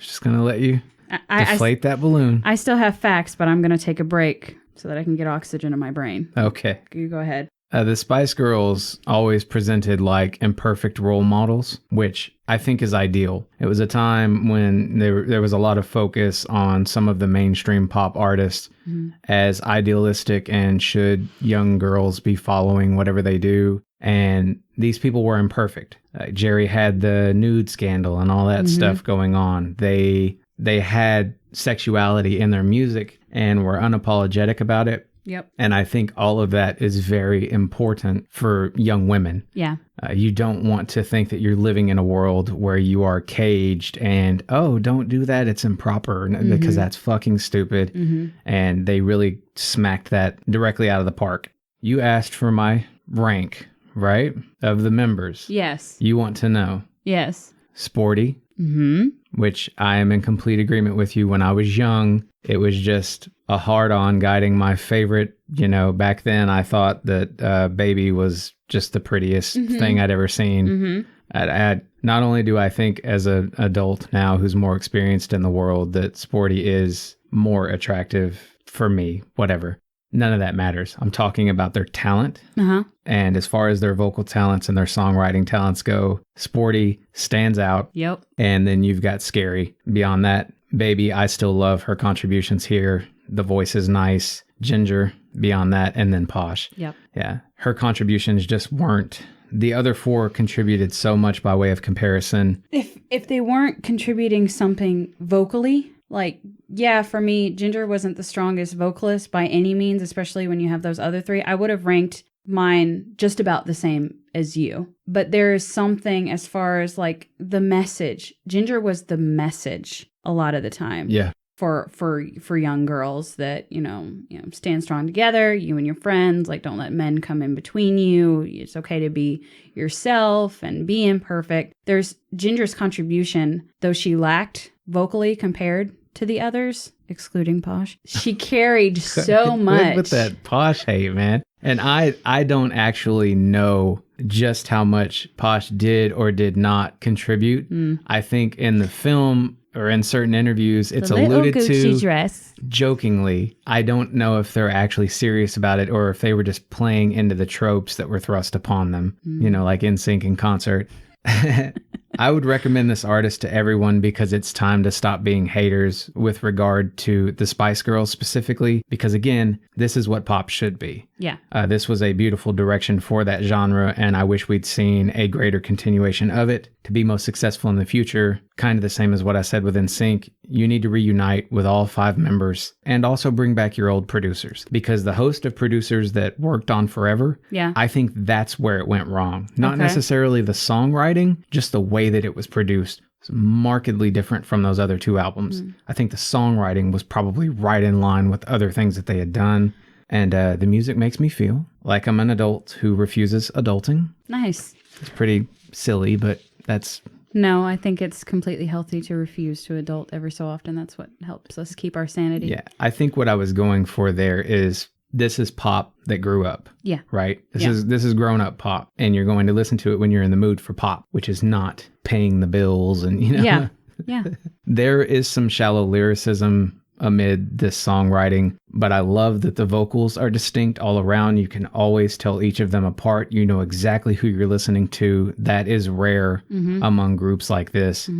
Just going to let you deflate that balloon. I still have facts, but I'm going to take a break so that I can get oxygen in my brain. Okay. You go ahead. The Spice Girls always presented like imperfect role models, which I think is ideal. It was a time when there was a lot of focus on some of the mainstream pop artists as idealistic and should young girls be following whatever they do. And these people were imperfect. Jerry had the nude scandal and all that stuff going on. They had sexuality in their music and were unapologetic about it. Yep. And I think all of that is very important for young women. Yeah. You don't want to think that you're living in a world where you are caged and, oh, don't do that. It's improper because that's fucking stupid. And they really smacked that directly out of the park. You asked for my rank, right? Of the members. Yes. You want to know. Yes. Sporty. Which I am in complete agreement with you. When I was young, it was just a hard-on guiding my favorite. Back then I thought that Baby was just the prettiest thing I'd ever seen. Not only do I think as an adult now who's more experienced in the world that Sporty is more attractive for me, whatever. None of that matters. I'm talking about their talent. And as far as their vocal talents and their songwriting talents go, Sporty stands out. Yep. And then you've got Scary. Beyond that, Baby, I still love her contributions here. The voice is nice. Ginger, beyond that, and then Posh. Yep. Yeah. Her contributions just weren't. The other four contributed so much by way of comparison. If they weren't contributing something vocally, for me, Ginger wasn't the strongest vocalist by any means, especially when you have those other three. I would have ranked mine just about the same as you. But there is something as far as the message. Ginger was the message a lot of the time. Yeah. For young girls that, stand strong together, you and your friends, don't let men come in between you. It's okay to be yourself and be imperfect. There's Ginger's contribution, though she lacked vocally compared to the others, excluding Posh. She carried so much. With that Posh hate, man. And I don't actually know just how much Posh did or did not contribute. I think in the film or in certain interviews, it's alluded to dress. Jokingly. I don't know if they're actually serious about it or if they were just playing into the tropes that were thrust upon them, like NSYNC in concert. I would recommend this artist to everyone because it's time to stop being haters with regard to the Spice Girls specifically, because again, this is what pop should be. Yeah. This was a beautiful direction for that genre, and I wish we'd seen a greater continuation of it to be most successful in the future. Kind of the same as what I said with NSYNC. You need to reunite with all 5 members and also bring back your old producers, because the host of producers that worked on Forever, I think that's where it went wrong. Not necessarily the songwriting, just the way that it was produced. It's markedly different from those other 2 albums. I think the songwriting was probably right in line with other things that they had done. And the music makes me feel like I'm an adult who refuses adulting. Nice. It's pretty silly, but that's... No, I think it's completely healthy to refuse to adult every so often. That's what helps us keep our sanity. Yeah, I think what I was going for there is this is pop that grew up. Yeah. Right? This is grown up pop, and you're going to listen to it when you're in the mood for pop, which is not paying the bills and, you know. Yeah. Yeah. There is some shallow lyricism amid this songwriting, but I love that the vocals are distinct all around. You can always tell each of them apart. You know exactly who you're listening to. That is rare among groups like this.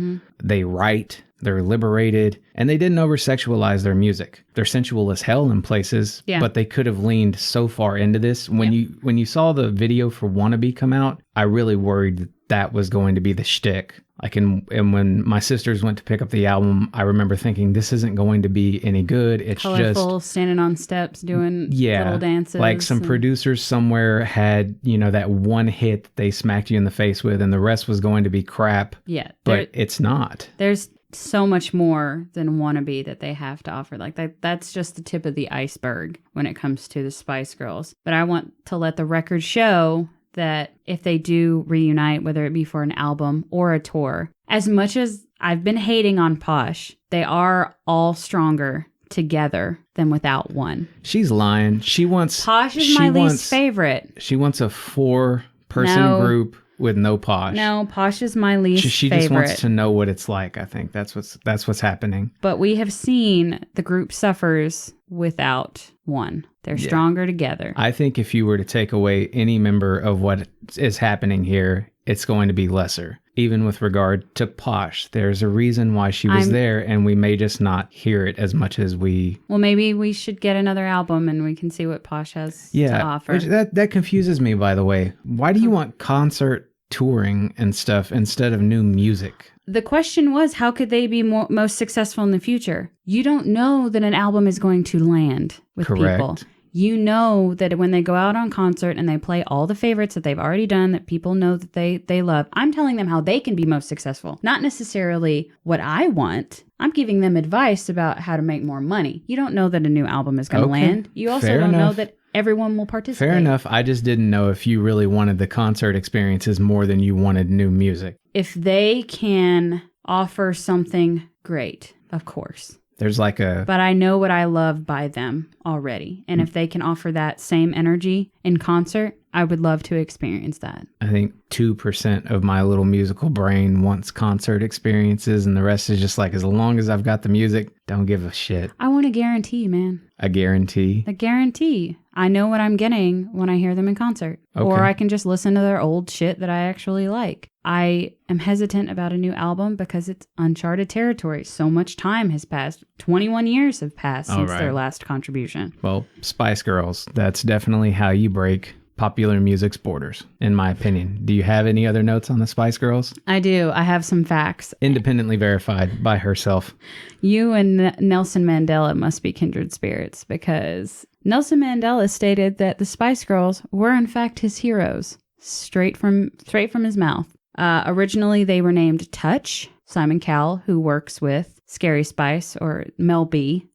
They write, they're liberated, and they didn't over-sexualize their music. They're sensual as hell in places, but they could have leaned so far into this. When you saw the video for Wannabe come out, I really worried that was going to be the shtick. Like, and when my sisters went to pick up the album, I remember thinking, this isn't going to be any good. It's colorful, just standing on steps, doing little dances. Like some producers somewhere had, you know, that one hit that they smacked you in the face with, and the rest was going to be crap. Yeah. But it's not. There's so much more than Wannabe that they have to offer. Like that's just the tip of the iceberg when it comes to the Spice Girls. But I want to let the record show that if they do reunite, whether it be for an album or a tour, as much as I've been hating on Posh, they are all stronger together than without one. She's lying. Posh is my least favorite. She wants a 4-person group with no Posh. No, Posh is my least favorite. She just wants to know what it's like. I think that's what's happening. But we have seen the group suffers without one. They're stronger together. I think if you were to take away any member of what is happening here, it's going to be lesser. Even with regard to Posh, there's a reason why she was there, and we may just not hear it as much as we... Well, maybe we should get another album and we can see what Posh has to offer. Which that confuses me, by the way. Why do you want concert touring and stuff instead of new music? The question was, how could they be most successful in the future? You don't know that an album is going to land with people. You know that when they go out on concert and they play all the favorites that they've already done, that people know that they love, I'm telling them how they can be most successful. Not necessarily what I want. I'm giving them advice about how to make more money. You don't know that a new album is going to land. You also don't know that everyone will participate. Fair enough. I just didn't know if you really wanted the concert experiences more than you wanted new music. If they can offer something great, of course. But I know what I love by them already. And if they can offer that same energy in concert, I would love to experience that. I think 2% of my little musical brain wants concert experiences, and the rest is just like, as long as I've got the music, don't give a shit. I want a guarantee, man. A guarantee? A guarantee. I know what I'm getting when I hear them in concert. Okay. Or I can just listen to their old shit that I actually like. I am hesitant about a new album because it's uncharted territory. So much time has passed. 21 years have passed since their last contribution. Well, Spice Girls, that's definitely how you break popular music's borders, in my opinion. Do you have any other notes on the Spice Girls? I do. I have some facts. Independently verified by herself. You and Nelson Mandela must be kindred spirits, because Nelson Mandela stated that the Spice Girls were in fact his heroes, straight from his mouth. Originally, they were named Touch. Simon Cowell, who works with Scary Spice or Mel B,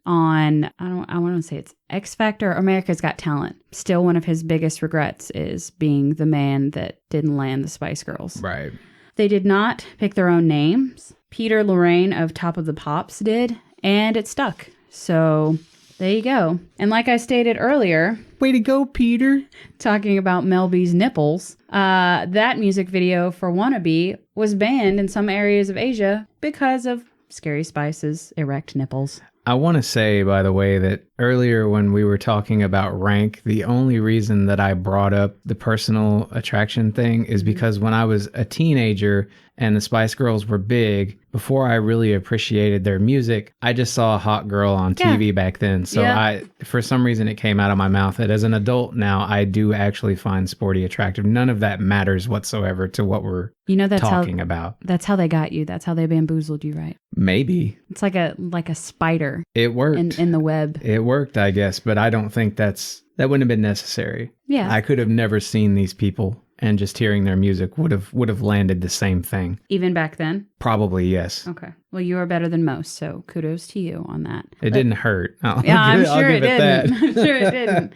on, I want to say it's X Factor or America's Got Talent. Still, one of his biggest regrets is being the man that didn't land the Spice Girls. Right. They did not pick their own names. Peter Lorraine of Top of the Pops did, and it stuck. So there you go. And like I stated earlier... Way to go, Peter. Talking about Mel B's nipples, that music video for Wannabe was banned in some areas of Asia because of Scary Spice's erect nipples. I want to say, by the way, that earlier when we were talking about rank, the only reason that I brought up the personal attraction thing is because when I was a teenager and the Spice Girls were big, before I really appreciated their music, I just saw a hot girl on TV back then. So for some reason, it came out of my mouth that as an adult now, I do actually find sporty attractive. None of that matters whatsoever to what we're talking about. That's how they got you. That's how they bamboozled you, right? Maybe. It's like a spider. It worked. In the web. It worked, I guess, but I don't think that wouldn't have been necessary. Yeah. I could have never seen these people, and just hearing their music would have landed the same thing. Even back then? Probably, yes. Okay. Well, you are better than most, so kudos to you on that. It didn't hurt. I'm sure it didn't. I'm sure it didn't.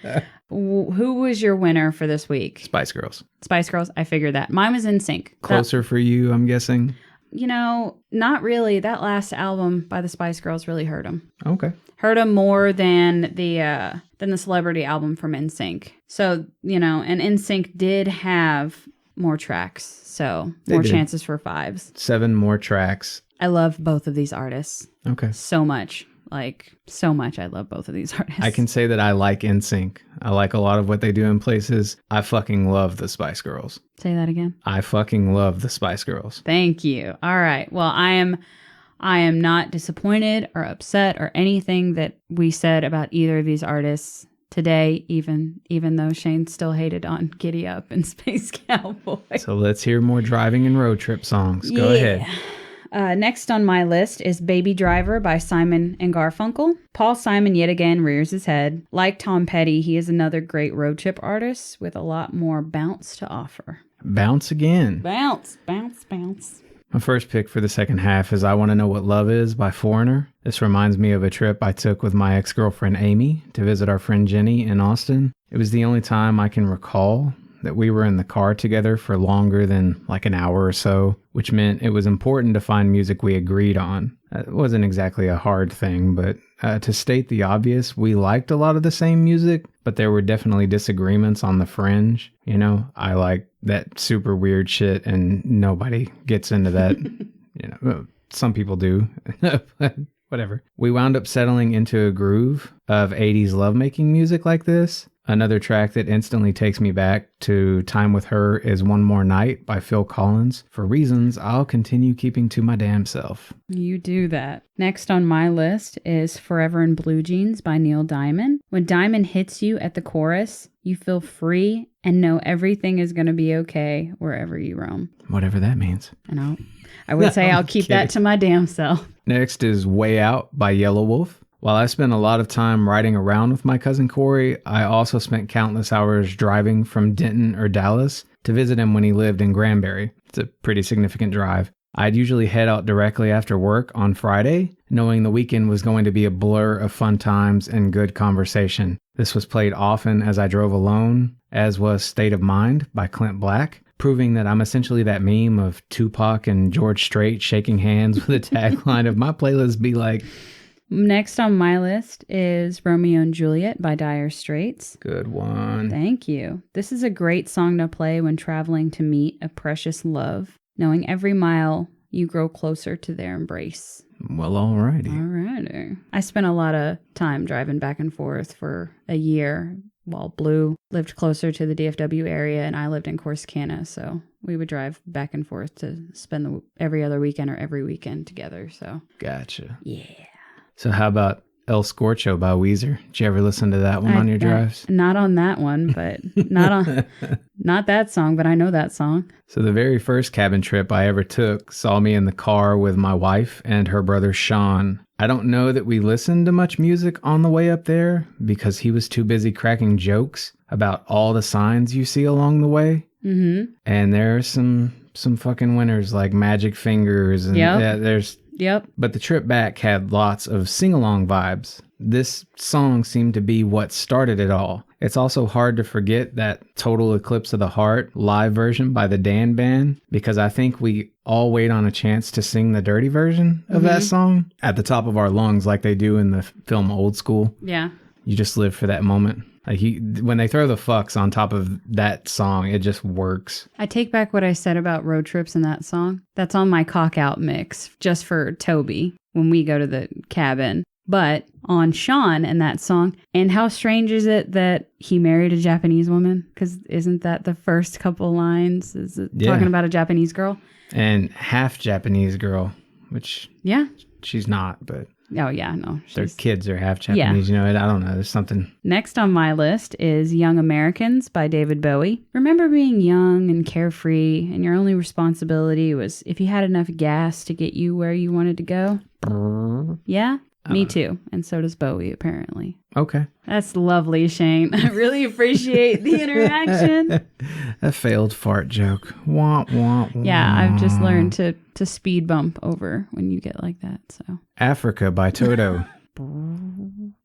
Who was your winner for this week? Spice Girls. Spice Girls? I figured that. Mine was NSYNC. Closer for you, I'm guessing? Not really. That last album by the Spice Girls really hurt them. Okay. Hurt them more than the Celebrity album from NSYNC. So, and NSYNC did have more tracks, so more chances for fives. 7 more tracks. I love both of these artists. Okay. So much. So much I love both of these artists. I can say that I like NSYNC. I like a lot of what they do in places. I fucking love the Spice Girls. Say that again. I fucking love the Spice Girls. Thank you. All right. Well, I am not disappointed or upset or anything that we said about either of these artists today, even though Shane still hated on Giddy Up and Space Cowboy. So let's hear more driving and road trip songs. Go ahead. Next on my list is Baby Driver by Simon and Garfunkel. Paul Simon yet again rears his head. Like Tom Petty, he is another great road trip artist with a lot more bounce to offer. Bounce again. Bounce, bounce, bounce. My first pick for the second half is I Want to Know What Love Is by Foreigner. This reminds me of a trip I took with my ex-girlfriend Amy to visit our friend Jenny in Austin. It was the only time I can recall that we were in the car together for longer than like an hour or so, which meant it was important to find music we agreed on. It wasn't exactly a hard thing, but to state the obvious, we liked a lot of the same music, but there were definitely disagreements on the fringe. I like that super weird shit and nobody gets into that. Some people do, but whatever. We wound up settling into a groove of 80s lovemaking music like this. Another track that instantly takes me back to time with her is One More Night by Phil Collins. For reasons I'll continue keeping to my damn self. You do that. Next on my list is Forever in Blue Jeans by Neil Diamond. When Diamond hits you at the chorus, you feel free and know everything is going to be okay wherever you roam. Whatever that means. I would say I'll keep that to my damn self. Next is Way Out by Yellow Wolf. While I spent a lot of time riding around with my cousin Corey, I also spent countless hours driving from Denton or Dallas to visit him when he lived in Granbury. It's a pretty significant drive. I'd usually head out directly after work on Friday, knowing the weekend was going to be a blur of fun times and good conversation. This was played often as I drove alone, as was State of Mind by Clint Black, proving that I'm essentially that meme of Tupac and George Strait shaking hands with a tagline of my playlist be like... Next on my list is Romeo and Juliet by Dire Straits. Good one. Thank you. This is a great song to play when traveling to meet a precious love, knowing every mile you grow closer to their embrace. Well, alrighty. Alrighty. I spent a lot of time driving back and forth for a year while Blue lived closer to the DFW area and I lived in Corsicana, so we would drive back and forth to spend every other weekend or every weekend together. So Gotcha. Yeah. So how about El Scorcho by Weezer? Did you ever listen to that one on your drives? Not on that one, but not that song, but I know that song. So the very first cabin trip I ever took saw me in the car with my wife and her brother Sean. I don't know that we listened to much music on the way up there because he was too busy cracking jokes about all the signs you see along the way. Mm-hmm. And there are some fucking winners like Magic Fingers and Yep. But the trip back had lots of sing-along vibes. This song seemed to be what started it all. It's also hard to forget that Total Eclipse of the Heart live version by the Dan Band, because I think we all wait on a chance to sing the dirty version of that song at the top of our lungs like they do in the film Old School. Yeah. You just live for that moment. Like when they throw the fucks on top of that song, it just works. I take back what I said about road trips in that song. That's on my cock out mix just for Toby when we go to the cabin. But on Sean and that song, and how strange is it that he married a Japanese woman? Because isn't that the first couple lines? Is it talking about a Japanese girl? And half Japanese girl, which she's not, but... Oh, yeah, no. Their kids are half Japanese, I don't know, there's something. Next on my list is Young Americans by David Bowie. Remember being young and carefree, and your only responsibility was if you had enough gas to get you where you wanted to go? Yeah? Me too. And so does Bowie, apparently. Okay. That's lovely, Shane. I really appreciate the interaction. A failed fart joke. Wah, wah, wah. Yeah, I've just learned to speed bump over when you get like that. So Africa by Toto.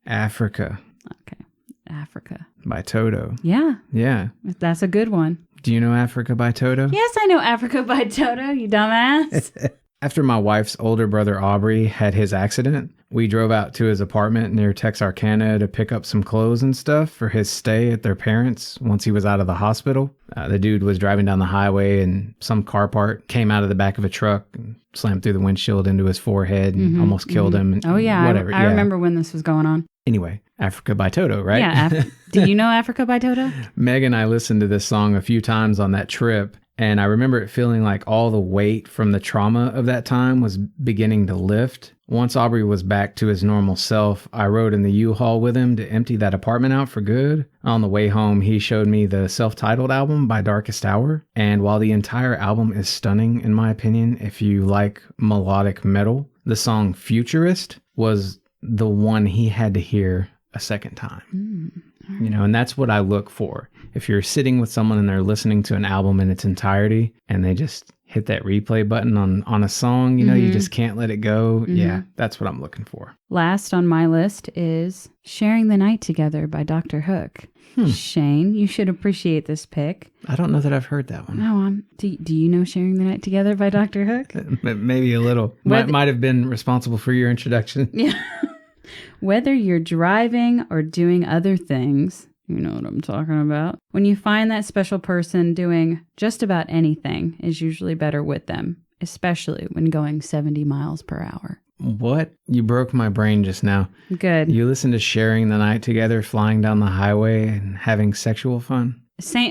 Africa. Okay. Africa. By Toto. Yeah. Yeah. That's a good one. Do you know Africa by Toto? Yes, I know Africa by Toto, you dumbass. After my wife's older brother Aubrey had his accident, we drove out to his apartment near Texarkana to pick up some clothes and stuff for his stay at their parents' once he was out of the hospital. The dude was driving down the highway and some car part came out of the back of a truck and slammed through the windshield into his forehead and almost killed him. Oh, yeah. Whatever. I remember when this was going on. Anyway, Africa by Toto, right? Yeah. Do you know Africa by Toto? Meg and I listened to this song a few times on that trip. And I remember it feeling like all the weight from the trauma of that time was beginning to lift. Once Aubrey was back to his normal self, I rode in the U-Haul with him to empty that apartment out for good. On the way home, he showed me the self-titled album by Darkest Hour. And while the entire album is stunning, in my opinion, if you like melodic metal, the song Futurist was the one he had to hear a second time. And that's what I look for. If you're sitting with someone and they're listening to an album in its entirety and they just hit that replay button on a song, you just can't let it go. Yeah, that's what I'm looking for. Last on my list is Sharing the Night Together by Dr. Hook. Shane, you should appreciate this pick. I don't know that I've heard that one. No, do you know Sharing the Night Together by Dr. Hook? Maybe a little. Might have been responsible for your introduction. Yeah. Whether you're driving or doing other things, you know what I'm talking about. When you find that special person doing just about anything is usually better with them, especially when going 70 miles per hour. What? You broke my brain just now. Good. You listen to Sharing the Night Together, flying down the highway and having sexual fun?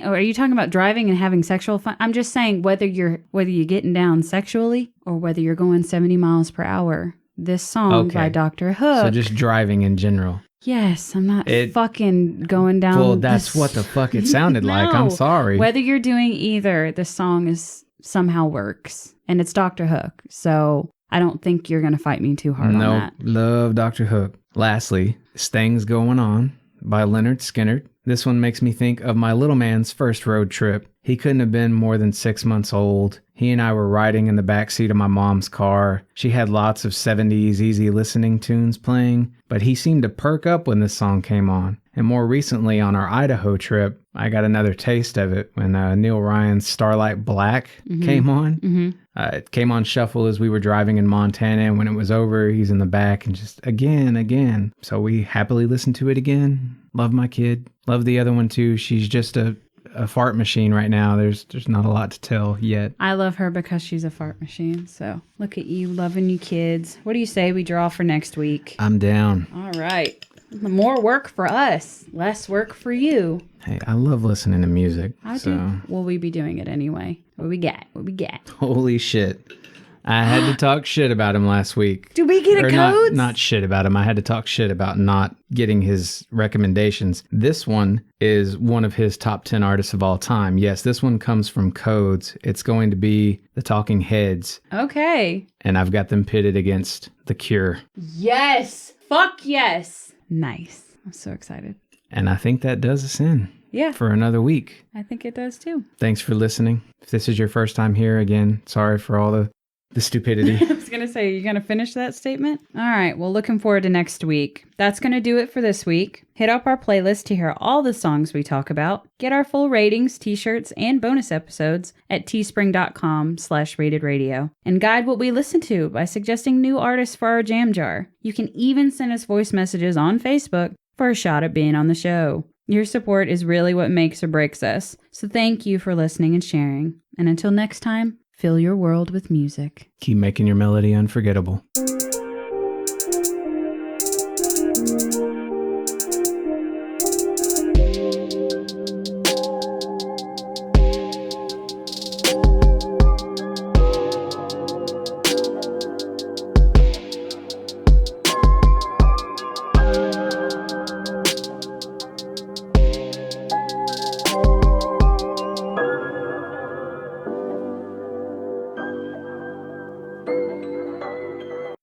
Are you talking about driving and having sexual fun? I'm just saying whether you're getting down sexually or whether you're going 70 miles per hour. This song by Dr. Hook. So just driving in general. Yes, I'm not fucking going down. Well, that's what the fuck it sounded like. I'm sorry. Whether you're doing either, the song somehow works. And it's Dr. Hook. So I don't think you're going to fight me too hard on that. Love Dr. Hook. Lastly, Things Going On by Leonard Skinner. This one makes me think of my little man's first road trip. He couldn't have been more than 6 months old. He and I were riding in the backseat of my mom's car. She had lots of 70s easy listening tunes playing, but he seemed to perk up when this song came on. And more recently on our Idaho trip, I got another taste of it when Neil Ryan's Starlight Black came on. It came on shuffle as we were driving in Montana, and when it was over, he's in the back and just again. So we happily listened to it again. Love my kid. Love the other one too. She's just a fart machine right now. There's not a lot to tell yet. I love her because she's a fart machine. So look at you loving you kids. What do you say we draw for next week? I'm down. All right. More work for us, less work for you. Hey, I love listening to music. I do. Will we be doing it anyway? What we got? Holy shit. I had to talk shit about him last week. Did we get a code? Not shit about him. I had to talk shit about not getting his recommendations. This one is one of his top 10 artists of all time. Yes, this one comes from Codes. It's going to be the Talking Heads. Okay. And I've got them pitted against The Cure. Yes. Fuck yes. Nice. I'm so excited. And I think that does us in. Yeah. For another week. I think it does too. Thanks for listening. If this is your first time here, again, sorry for all the stupidity. I was going to say, you're going to finish that statement? All right. Well, looking forward to next week. That's going to do it for this week. Hit up our playlist to hear all the songs we talk about. Get our full ratings, t-shirts, and bonus episodes at teespring.com/ratedradio. And guide what we listen to by suggesting new artists for our jam jar. You can even send us voice messages on Facebook for a shot at being on the show. Your support is really what makes or breaks us. So thank you for listening and sharing. And until next time, fill your world with music. Keep making your melody unforgettable.